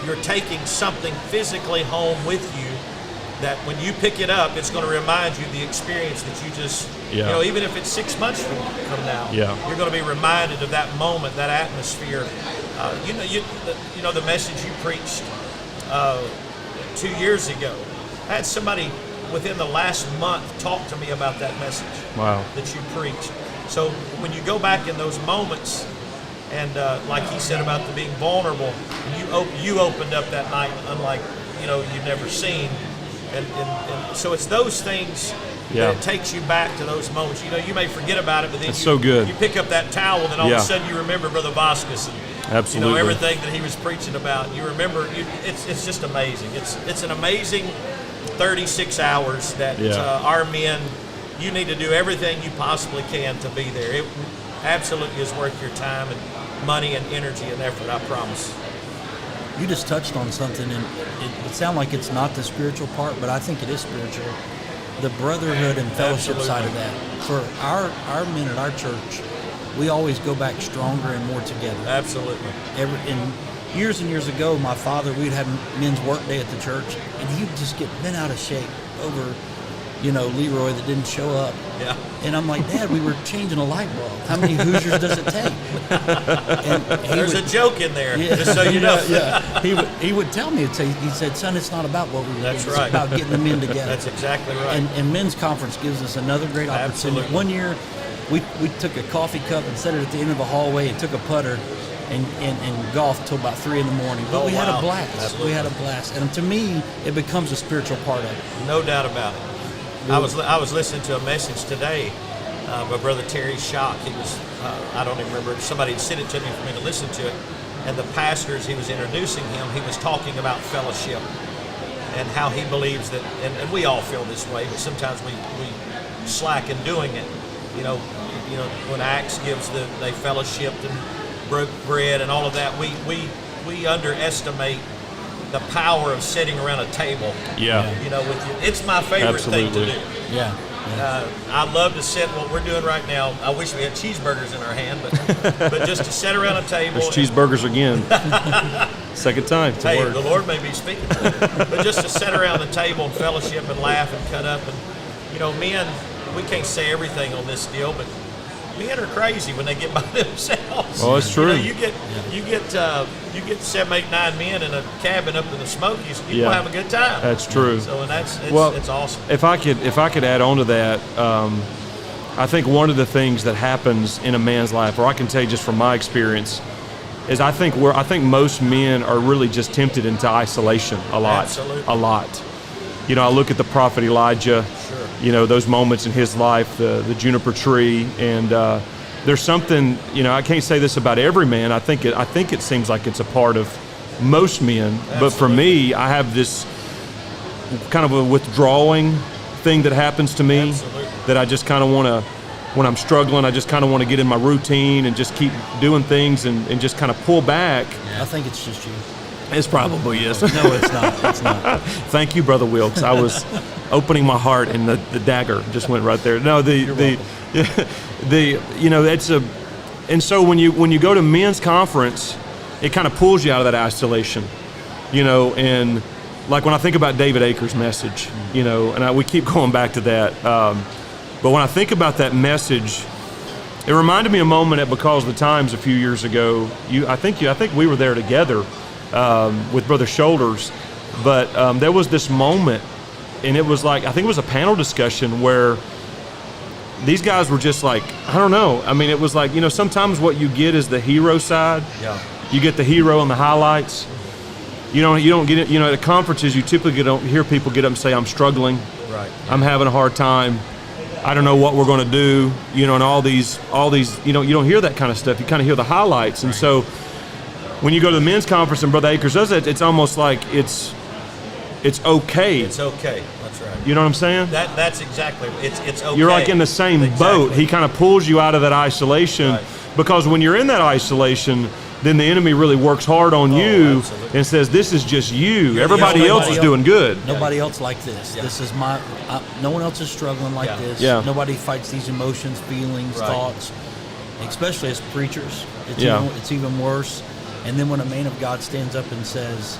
you're taking something physically home with you, that when you pick it up, it's going to remind you the experience that you just, even if it's 6 months from now, you're going to be reminded of that moment, that atmosphere. The message you preached 2 years ago. I had somebody within the last month talk to me about that message. Wow. That you preached. So when you go back in those moments, and like he said about the being vulnerable, you opened up that night unlike you've never seen, and so it's those things that it takes you back to those moments. You may forget about it, but then It's so good. You pick up that towel, and then all of a sudden you remember Brother Vasquez and Absolutely. everything that he was preaching about. You remember. It's just amazing. It's an amazing 36 hours that our men. You need to do everything you possibly can to be there. It absolutely is worth your time and money and energy and effort, I promise. You just touched on something, and it sounds like it's not the spiritual part, but I think it is spiritual. The brotherhood and fellowship side of that. For our men at our church, we always go back stronger and more together. Absolutely. And years and years ago, my father, we'd have men's work day at the church, and he'd just get bent out of shape over, Leroy that didn't show up. Yeah. And I'm like, Dad, we were changing a light bulb. How many Hoosiers does it take? And There's a joke in there, just so you know. Yeah. He would tell me, he said, son, it's not about what we were That's doing. right. It's about getting the men together. That's exactly right. And men's conference gives us another great opportunity. Absolutely. One year, we took a coffee cup and set it at the end of the hallway and took a putter and golfed till about 3 a.m. But Oh, we had wow. a blast. Absolutely. We had a blast. And to me, it becomes a spiritual part of it. No doubt about it. I was listening to a message today by Brother Terry Schock. He was, I don't even remember, somebody had sent it to me for me to listen to it. And the pastor, as he was introducing him, he was talking about fellowship and how he believes that, and we all feel this way, but sometimes we slack in doing it. When Acts gives they fellowshipped and broke bread and all of that, we underestimate the power of sitting around a table. Yeah. With you. It's my favorite thing to Absolutely. do. Yeah. I love to sit. What we're doing right now, I wish we had cheeseburgers in our hand, but just to sit around a table. There's cheeseburgers again. Second time. It's a Hey, word. the Lord may be speaking to me. But just to sit around the table and fellowship and laugh and cut up. And, men, we can't say everything on this deal, but men are crazy when they get by themselves. Oh, it's true. You get 7, 8, 9 men in a cabin up in the Smokies, and you will have a good time. That's true. So, and it's awesome. If I could add on to that, I think one of the things that happens in a man's life, or I can tell you just from my experience, is I think most men are really just tempted into isolation a lot. Absolutely. A lot. I look at the prophet Elijah. Sure. Those moments in his life, the juniper tree, and there's something. I can't say this about every man. I think it seems like it's a part of most men. Absolutely. But for me, I have this kind of a withdrawing thing that happens to me. Absolutely. That I just kind of want to, when I'm struggling, I just kind of want to get in my routine and just keep doing things and just kind of pull back. I think it's just you. It's probably yes. No, it's not. It's not. Thank you, Brother Wilkes. I was opening my heart, and the dagger just went right there. No, and so when you go to men's conference, it kind of pulls you out of that isolation, and like when I think about David Akers' message, and we keep going back to that, but when I think about that message, it reminded me a moment at Because of the Times a few years ago. I think we were there together. With Brother Shoulders, but there was this moment, and it was like, I think it was a panel discussion where these guys were just like, I don't know. I mean, it was like, sometimes what you get is the hero side. Yeah. You get the hero and the highlights. You don't get it. At conferences, you typically don't hear people get up and say, I'm struggling. Right. I'm having a hard time. I don't know what we're going to do. And all these. You don't hear that kind of stuff. You kind of hear the highlights, and so. When you go to the men's conference and Brother Akers does it, it's almost like it's okay. It's okay. That's right. You know what I'm saying? That's exactly. It's okay. You're like in the same boat. He kind of pulls you out of that isolation, Right. because when you're in that isolation, then the enemy really works hard on you absolutely. and says, "This is just you. You're Everybody the only else one. is doing good." Nobody else like this. Yeah. This is no one else is struggling like Yeah. this. Yeah. Nobody fights these emotions, feelings, Right. thoughts, especially as preachers. Yeah. It's even worse. And then when a man of God stands up and says,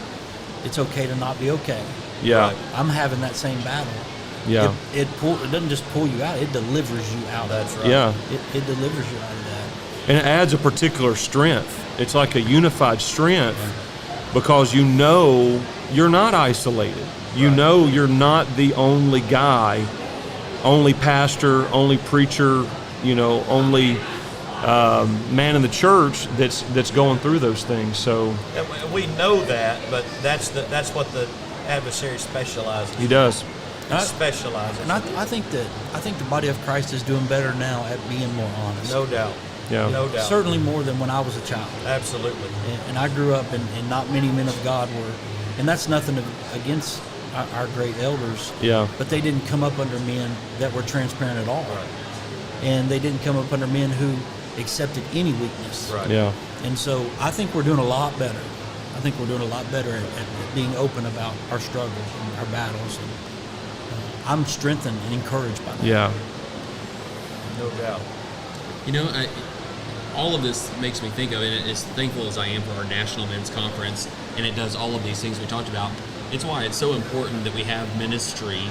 it's okay to not be okay. Yeah, Right. I'm having that same battle. yeah, It doesn't just pull you out, it delivers you out. That's right. yeah. It delivers you out of that. And it adds a particular strength. It's like a unified strength, because you're not isolated. You're not the only guy, only pastor, only preacher, only man in the church that's going through those things. So And we know that, but that's what the adversary specializes. he does. He specializes. And I think the body of Christ is doing better now at being more honest. No doubt. Yeah. No doubt. Certainly more than when I was a child. Absolutely. And I grew up, and not many men of God were, and that's nothing against our great elders. Yeah. But they didn't come up under men that were transparent at all. Right. And they didn't come up under men who accepted any weakness. Right. Yeah. And so I think we're doing a lot better. I think we're doing a lot better at being open about our struggles and our battles. And I'm strengthened and encouraged by that. Yeah. No doubt. All of this makes me think of it. As thankful as I am for our National Men's Conference, and it does all of these things we talked about. It's why it's so important that we have Menistry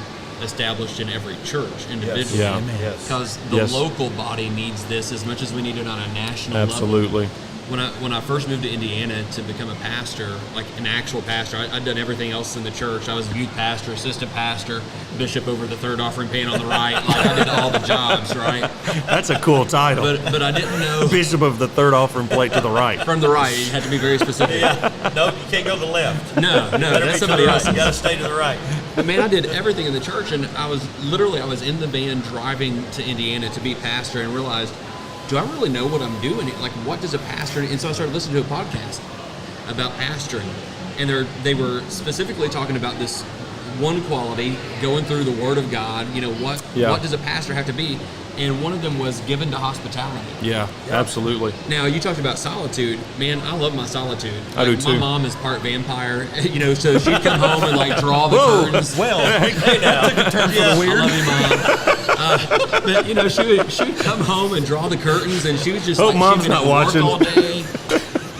established in every church individually. Yeah. Amen. Yes. Because the Yes. local body needs this as much as we need it on a national level. Absolutely. When I first moved to Indiana to become a pastor, like an actual pastor, I'd done everything else in the church. I was a youth pastor, assistant pastor, bishop over the third offering pan on the right. Like I did all the jobs, right? That's a cool title. But I didn't know Bishop of the third offering plate to the right. from the right. You had to be very specific. No, you can't go to the left. No, Better that's be to somebody the right. else. You got to stay to the right. But man, I did everything in the church, and I was in the van driving to Indiana to be pastor, and realized, do I really know what I'm doing? Like, what does a pastor? And so I started listening to a podcast about pastoring, and they were specifically talking about this one quality, going through the Word of God. You know, what does a pastor have to be? And one of them was given to hospitality. Yeah, absolutely. Now, you talked about solitude. Man, I love my solitude. I do too. My mom is part vampire, you know, so she'd come home and like draw the curtains. Well, hey now. I love you, Mom. But you know, she would come home and draw the curtains, and she was just Hope like, Mom's she'd been not at work watching. all day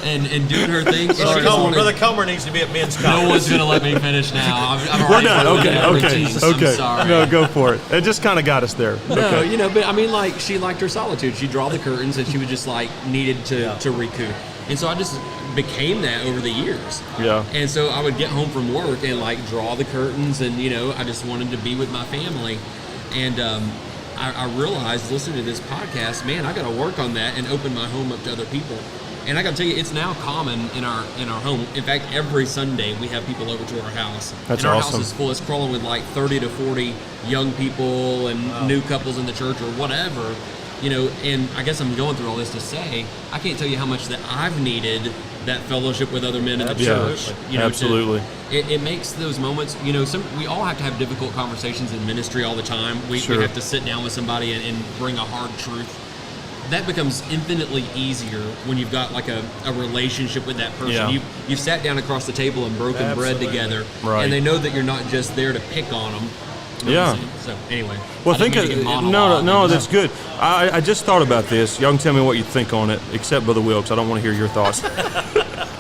and doing her thing. And she just wanted- Brother Comer needs to be at men's no conference. one's gonna let me finish now. I'm We're already done. ruined Okay, everything. okay, Jesus, I'm okay. sorry. No, go for it. It just kind of got us there. No, Okay. you know, but I mean, like, she liked her solitude. She'd draw the curtains, and she would just like needed to recoup. And so I just became that over the years. Yeah. And so I would get home from work and like draw the curtains, and you know, I just wanted to be with my family. And I realized listening to this podcast, man, I got to work on that and open my home up to other people. And I got to tell you, it's now common in our home. In fact, every Sunday we have people over to our house. That's and our awesome. house is full. It's crawling with like 30 to 40 young people and new couples in the church or whatever. You know, and I guess I'm going through all this to say, I can't tell you how much that I've needed that fellowship with other men in the Absolutely. church. You know, Absolutely. It makes those moments, you know, we all have to have difficult conversations in ministry all the time. We Sure. have to sit down with somebody and bring a hard truth. That becomes infinitely easier when you've got like a relationship with that person. Yeah. You've sat down across the table and broken bread Absolutely. together, Right. and they know that you're not just there to pick on them. Yeah. So anyway. Well, I didn't think mean to of, get no, monologue. that's good. I just thought about this. Y'all can tell me what you think on it, except Brother Wilkes. I don't want to hear your thoughts.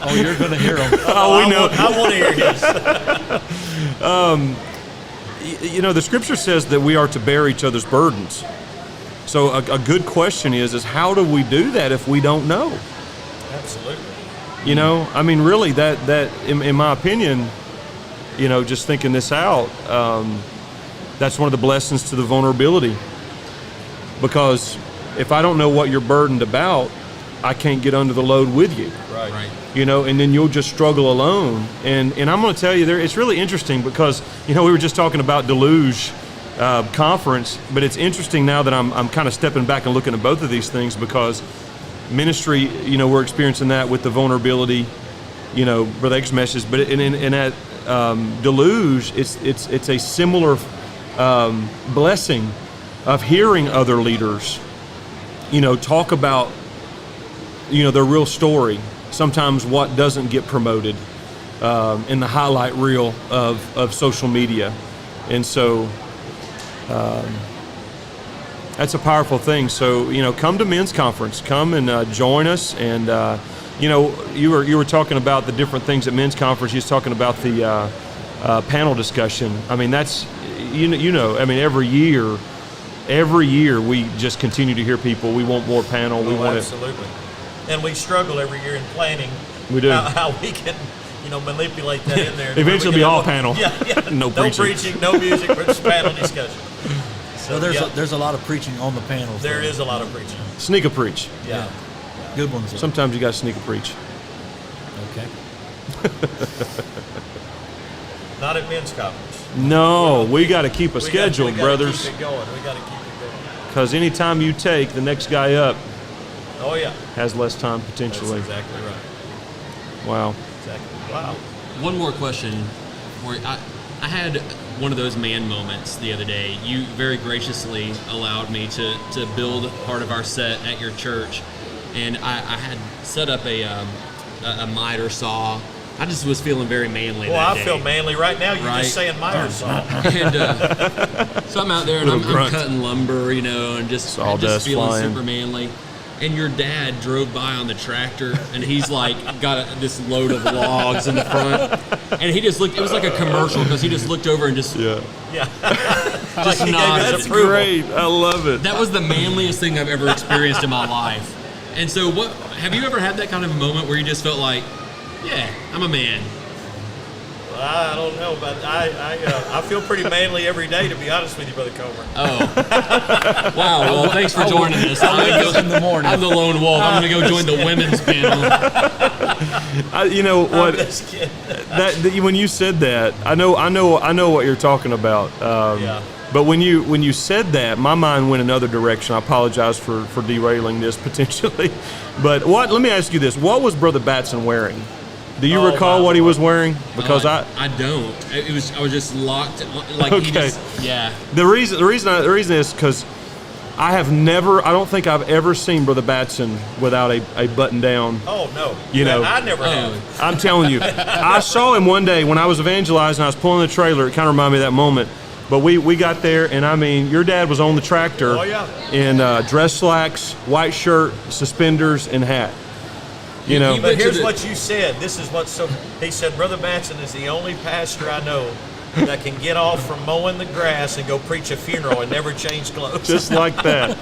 Oh, you're going to hear them. Oh, we know. I want to hear his. You know, the Scripture says that we are to bear each other's burdens. So a good question is how do we do that if we don't know? Absolutely. You know, I mean, really, that in my opinion, you know, just thinking this out, that's one of the blessings to the vulnerability. Because if I don't know what you're burdened about, I can't get under the load with you. Right. You know, and then you'll just struggle alone. And I'm going to tell you, it's really interesting because, you know, we were just talking about Deluge conference, but it's interesting now that I'm kind of stepping back and looking at both of these things because ministry, you know, we're experiencing that with the vulnerability, you know, Brother Egg's message, but in at Deluge, it's a similar blessing of hearing other leaders, you know, talk about, you know, their real story. Sometimes what doesn't get promoted in the highlight reel of social media. And so that's a powerful thing. So, you know, come to men's conference, come and join us. And, you know, you were talking about the different things at men's conference. You was talking about the panel discussion. I mean, that's, you know, I mean, every year we just continue to hear people. We want more panel. We want it. Absolutely. And we struggle every year in planning. We do. How we can, you know, manipulate that in there. Eventually We be can- all panel. Yeah. No preaching. No music, but just panel discussion. So So yeah, there's a lot of preaching on the panels. there though. is a lot of preaching. Sneak a preach. Yeah. Good ones. though. Sometimes you got to sneak a preach. Okay. Not at men's conference. No, we got to keep a We schedule, gotta brothers. Keep it going. We got to keep it going. Because anytime you take, the next guy up Oh yeah. has less time That's potentially. exactly right. Wow. Exactly. Wow. One more question. Where I had one of those man moments the other day. You very graciously allowed me to build part of our set at your church, and I had set up a miter saw. I just was feeling very manly Well, that I day. feel manly right now. You're Right. just saying Myers song. And so I'm out there and I'm Little grunt. cutting lumber, you know, and just Sawdust feeling flying. super manly. and your dad drove by on the tractor, and he's like got this load of logs in the front, and he just looked. It was like a commercial because he just looked over and just Yeah. just He gave nodded. his approval. Great. I love it. That was the manliest thing I've ever experienced in my life. And so, what have you ever had that kind of moment where you just felt like, yeah, I'm a man? I don't know, but I feel pretty manly every day, to be honest with you, Brother Comer. Oh, wow. Well, thanks for joining us. wake up in the morning. I'm the lone wolf. I'm going to go join the women's panel. You know I'm what? just kidding. When you said that, I know what you're talking about. Yeah. But when you said that, my mind went another direction. I apologize for derailing this potentially. But let me ask you this: what was Brother Batson wearing? Do you recall my what he Lord. was wearing? Because I don't. I was just locked. Like Okay. he just, yeah. the reason is because I don't think I've ever seen Brother Batson without a button down. Oh, no. You know- I never have. I'm telling you, I saw him one day when I was evangelizing. I was pulling the trailer. It kind of reminded me of that moment. But we got there, and I mean, your dad was on the tractor Oh, yeah. in dress slacks, white shirt, suspenders, and hat. You know, He But went to here's the- what you said. This is what's so. He said, Brother Batson is the only pastor I know that can get off from mowing the grass and go preach a funeral and never change clothes. just like that.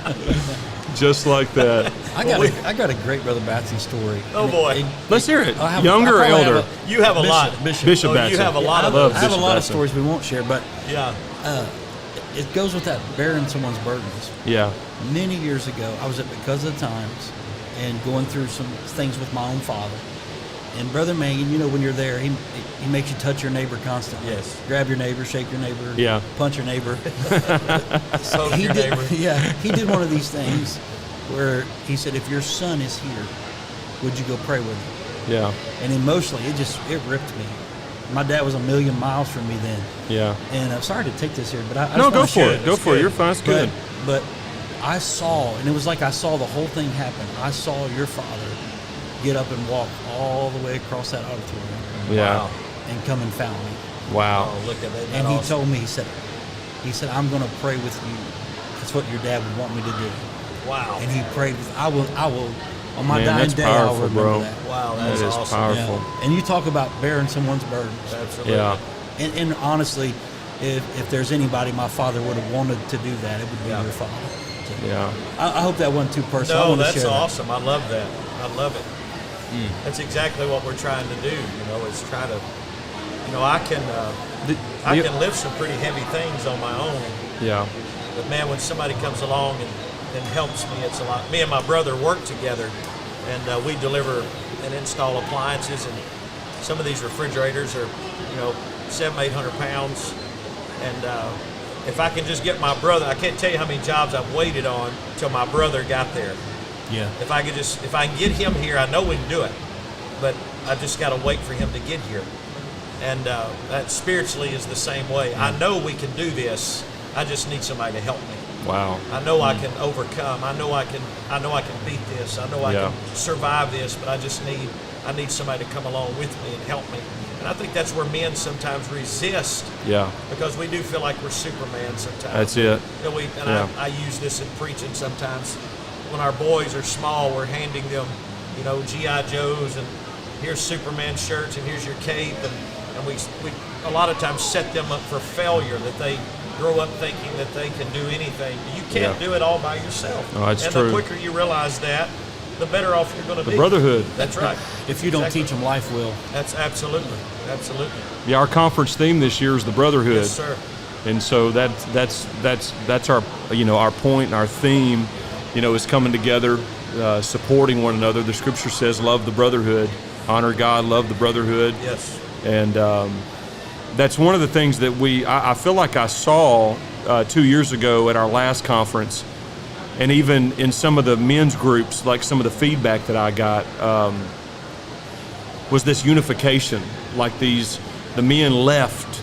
Just like that. I got a great Brother Batson story. Oh, boy. Let's hear it. I Younger or probably have elder? You have a lot. Bishop Oh, Batson. you have a lot of love those. I have a Bishop lot of Batson. stories we won't share, but Yeah. it goes with that bearing someone's burdens. Yeah. Many years ago, I was at Because of the Times and going through some things with my own father. And Brother Mangan, you know, when you're there, he makes you touch your neighbor constantly. Yes. Grab your neighbor, shake your neighbor, Yeah. punch your neighbor. Poke he your did, neighbor. yeah, he did one of these things where he said, if your son is here, would you go pray with him? Yeah. And emotionally, it ripped me. My dad was a million miles from me then. Yeah. And I'm sorry to take this here, but I No, just go wanna for share it. Go for it. You're fine. It's good. But I saw, and it was like I saw the whole thing happen. I saw your father get up and walk all the way across that auditorium Yeah. and come and found me. Wow. Oh, look at that. And he told me, he said, I'm going to pray with you. That's what your dad would want me to do. Wow. And he prayed with, I will, on my Man, dying that's day, I'll powerful, remember bro. that. Wow, That that's is awesome. powerful. Yeah. And you talk about bearing someone's burdens. Absolutely. Yeah. And honestly, if there's anybody my father would have wanted to do that, it would be Yeah. your father. So Yeah. I hope that wasn't too personal. I No, wanted to that's share that. awesome. I love that. I love it. That's exactly what we're trying to do. You know, is try to. You know, I can lift some pretty heavy things on my own. Yeah. But man, when somebody comes along and helps me, it's a lot. Me and my brother work together, and we deliver and install appliances. And some of these refrigerators are, 700-800 pounds. And if I can just get my brother, I can't tell you how many jobs I've waited on till my brother got there. Yeah. If I can get him here, I know we can do it, but I just got to wait for him to get here. And that spiritually is the same way. I know we can do this. I just need somebody to help me. Wow. I know I can overcome. I know I can beat this. I know I Yeah. can survive this. But I need somebody to come along with me and help me. And I think that's where men sometimes resist, Yeah. because we do feel like we're Superman sometimes. That's it. You know, Yeah. I use this in preaching sometimes. When our boys are small, we're handing them, G.I. Joes, and here's Superman shirts, and here's your cape, and we a lot of times set them up for failure, that they grow up thinking that they can do anything. You can't Yeah. do it all by yourself. No, that's and true. the quicker you realize that, the better off you're going to The be. brotherhood. That's right. If you don't Exactly. teach them, life will. That's absolutely. Yeah. Our conference theme this year is the brotherhood. Yes, sir. And so that's our our point and our theme, is coming together, supporting one another. The scripture says, "Love the brotherhood, honor God, love the brotherhood." Yes. And that's one of the things that I feel like I saw 2 years ago at our last conference, and even in some of the men's groups, like some of the feedback that I got was this unification. Like the men left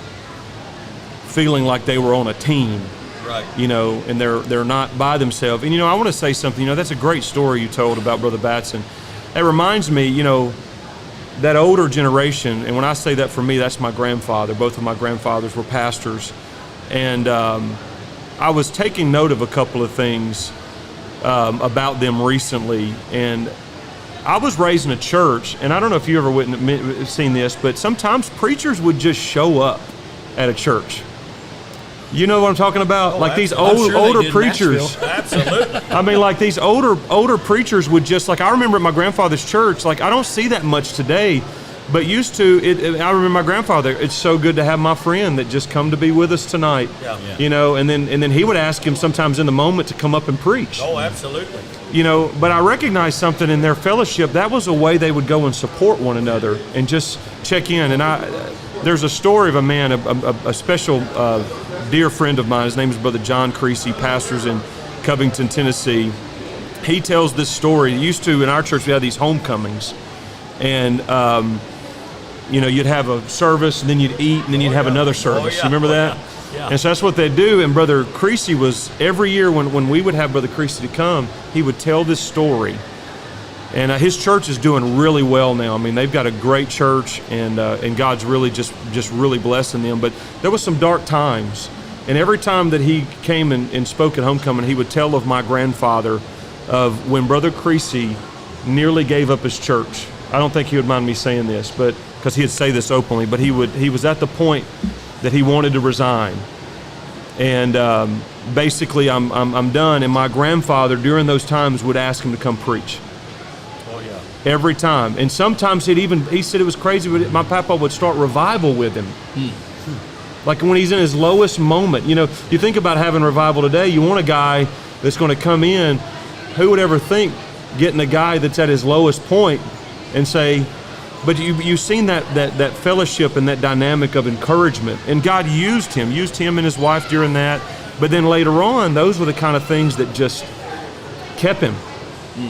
feeling like they were on a team, Right. and they're not by themselves. And I want to say something. That's a great story you told about Brother Batson. It reminds me, that older generation, and when I say that, for me, that's my grandfather. Both of my grandfathers were pastors, and I was taking note of a couple of things about them recently, and I was raised in a church, and I don't know if you ever seen this, but sometimes preachers would just show up at a church. You know what I'm talking about? Oh, like these absolutely. older preachers. Absolutely. I mean, like these older preachers would just, like, I remember at my grandfather's church, like I don't see that much today, but used to. I remember my grandfather. It's so good to have my friend that just come to be with us tonight. Yeah. You know, and then he would ask him sometimes in the moment to come up and preach. Oh, absolutely. You know, but I recognized something in their fellowship. That was a way they would go and support one another and just check in. And there's a story of a man, a special dear friend of mine. His name is Brother John Creasy, pastors in Covington, Tennessee. He tells this story. Used to, in our church, we had these homecomings. And, you know, you'd have a service, and then you'd eat, and then you'd have another service. yeah. You remember that? Yeah. And so that's what they'd do. And Brother Creasy was, every year when we would have Brother Creasy to come, he would tell this story. And his church is doing really well now. I mean, they've got a great church, and God's really just really blessing them. But there was some dark times. And every time that he came and spoke at homecoming, he would tell of my grandfather of when Brother Creasy nearly gave up his church. I don't think he would mind me saying this, but because he'd say this openly, but he was at the point that he wanted to resign. And basically, I'm done. And my grandfather, during those times, would ask him to come preach. Oh, yeah. Every time. And sometimes he said it was crazy, but my papa would start revival with him. Like when he's in his lowest moment. You know, you think about having revival today, you want a guy that's going to come in. Who would ever think getting a guy that's at his lowest point and say, but you've seen that fellowship and that dynamic of encouragement. And God used him and his wife during that. But then later on, those were the kind of things that just kept him,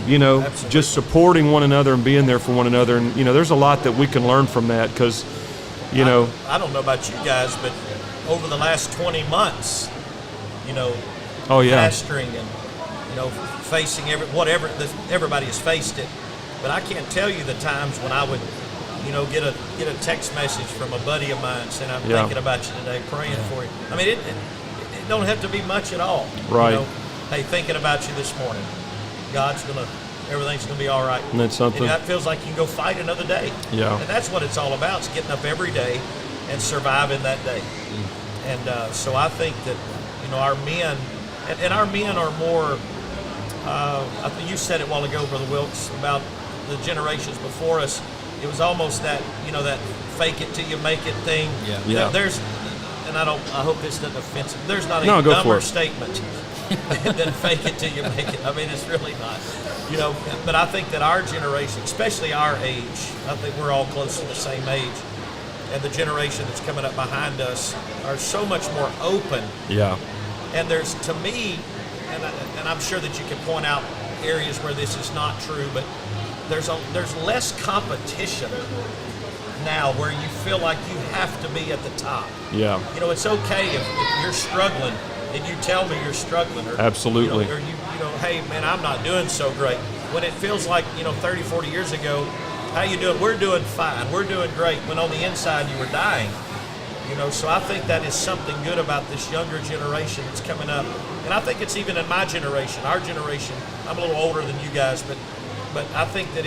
you know, Absolutely. just supporting one another and being there for one another. And, you know, there's a lot that we can learn from that because, you know. I don't know about you guys, but over the last 20 months, you know, Oh, yeah. pastoring and, you know, facing everybody has faced it. But I can't tell you the times when I would, you know, get a text message from a buddy of mine saying, I'm Yeah. thinking about you today, praying for you. I mean, it don't have to be much at all. Right. You know, hey, thinking about you this morning. Everything's gonna be all right. And that's something. And that feels like you can go fight another day. Yeah. And that's what it's all about, is getting up every day and surviving that day. And so I think that, you know, our men, and our men are more, I think you said it a while ago, Brother Wilkes, about the generations before us. It was almost that, you know, that fake it till you make it thing. Yeah. Yeah. There's, and I hope this isn't offensive, there's not a No, go for dumber it. statement than fake it till you make it. I mean, it's really not. You know, but I think that our generation, especially our age, I think we're all close to the same age, and the generation that's coming up behind us are so much more open. Yeah. And there's, to me, and I'm sure that you can point out areas where this is not true, but there's less competition now where you feel like you have to be at the top. Yeah. You know, it's okay if you're struggling and you tell me you're struggling. Or, Absolutely. You know, hey, man, I'm not doing so great. When it feels like, you know, 30, 40 years ago, how you doing? We're doing fine. We're doing great. When on the inside you were dying. You know, so I think that is something good about this younger generation that's coming up. And I think it's even in my generation, our generation. I'm a little older than you guys, but I think that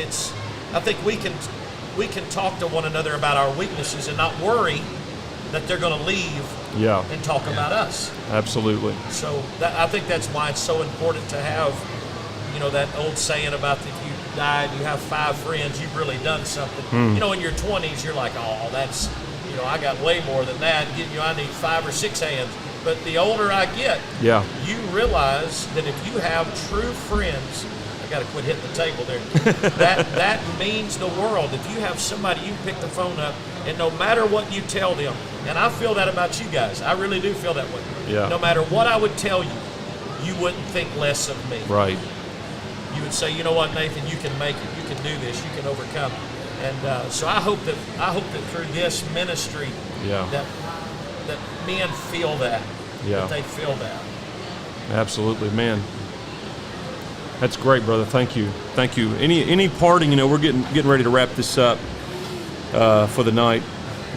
I think we can talk to one another about our weaknesses and not worry that they're going to leave Yeah. and talk about us. Absolutely. So I think that's why it's so important to have, you know, that old saying about if you died, you have 5 friends, you've really done something. You know, in your 20s, you're like, oh, that's, you know, I got way more than that. I need 5 or 6 hands. But the older I get, Yeah. you realize that if you have true friends, I got to quit hitting the table there. that means the world. If you have somebody, you can pick the phone up, and no matter what you tell them, and I feel that about you guys. I really do feel that way. Yeah. No matter what I would tell you, you wouldn't think less of me. Right. You would say, you know what, Nathan, you can make it. You can do this. You can overcome. And so I hope that through this ministry, Yeah. that men feel that. Yeah. That they feel that. Absolutely, man. That's great, brother. Thank you. Thank you. Any parting? You know, we're getting ready to wrap this up for the night.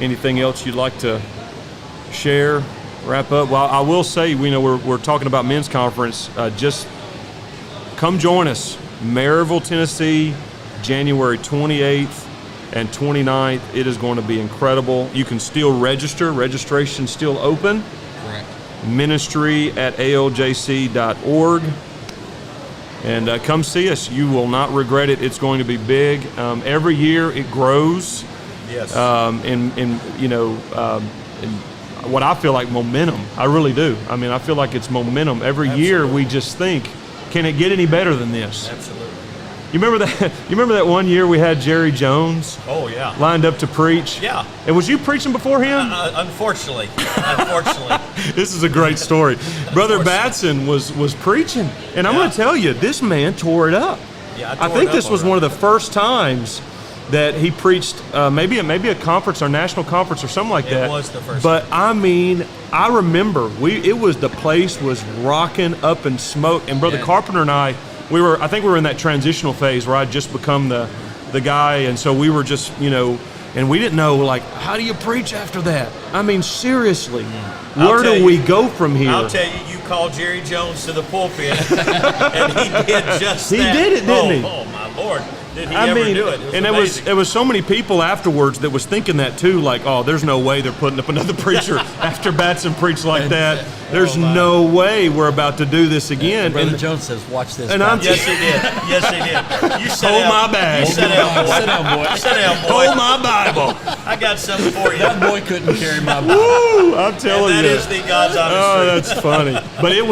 Anything else you'd like to share? Wrap up. Well, I will say, you know, we're talking about men's conference. Just a come join us. Maryville, Tennessee, January 28th and 29th. It is going to be incredible. You can still register. Registration's still open. Correct. Menistry at aljc.org. And come see us. You will not regret it. It's going to be big. Every year it grows. Yes. In what I feel like momentum. I really do. I mean, I feel like it's momentum. Every year we just think, can it get any better than this? Absolutely. You remember that? You remember that one year we had Jerry Jones Oh, yeah. lined up to preach? Yeah. And was you preaching before him? Unfortunately. This is a great story. Brother Batson was preaching, and I'm going to tell you, this man tore it up. Yeah, I think this was one of the first times that he preached, maybe a conference or national conference or something like that. It was the first. But I mean, I remember the place was rocking up in smoke, and Brother Carpenter and I think we were in that transitional phase where I'd just become the guy, and so we were just, and we didn't know, like, how do you preach after that? I mean, seriously, where do we go from here? I'll tell you, you called Jerry Jones to the pulpit, and he did just that. He did it, didn't he? Oh, my Lord. Did he ever do it? It was and amazing. there was so many people afterwards that was thinking that too, like, oh, there's no way they're putting up another preacher after Batson preached like that. There's no way we're about to do this again. Brother Jones says, "Watch this." And Yes, he did. Yes, he did. You sit Hold down. my bag. You sit down, boy. Sit down, boy. Sit down, boy. Hold my Bible. I got something for you. That boy couldn't carry my Bible. Woo, I'm telling And you. that is the God's honest Oh, truth. that's funny. But it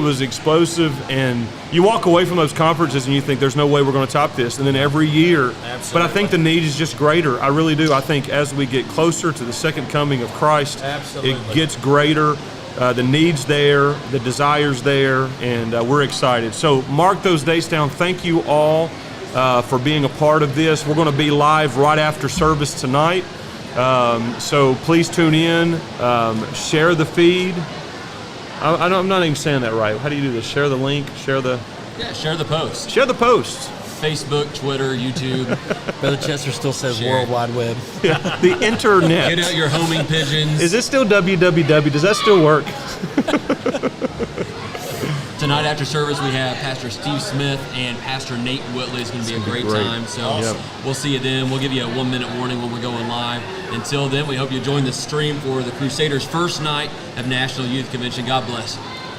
was explosive, and you walk away from those conferences and you think there's no way we're going to top this. And then every year, but I think the need is just greater. I really do. I think as we get closer to the second coming of Christ, Absolutely. it gets greater. The need's there, the desire's there, and we're excited. So mark those dates down. Thank you all for being a part of this. We're going to be live right after service tonight. So please tune in, share the feed. I'm not even saying that right. How do you do this? Share the link, share the post. Share the post. Facebook, Twitter, YouTube. Brother Chester still says Share. World Wide Web. The internet. Get out your homing pigeons. Is it still www? Does that still work? Tonight after service, we have Pastor Steve Smith and Pastor Nate Whitley. It's going to be a great time. So we'll see you then. We'll give you a 1-minute warning when we're going live. Until then, we hope you join the stream for the Crusaders' first night of National Youth Convention. God bless.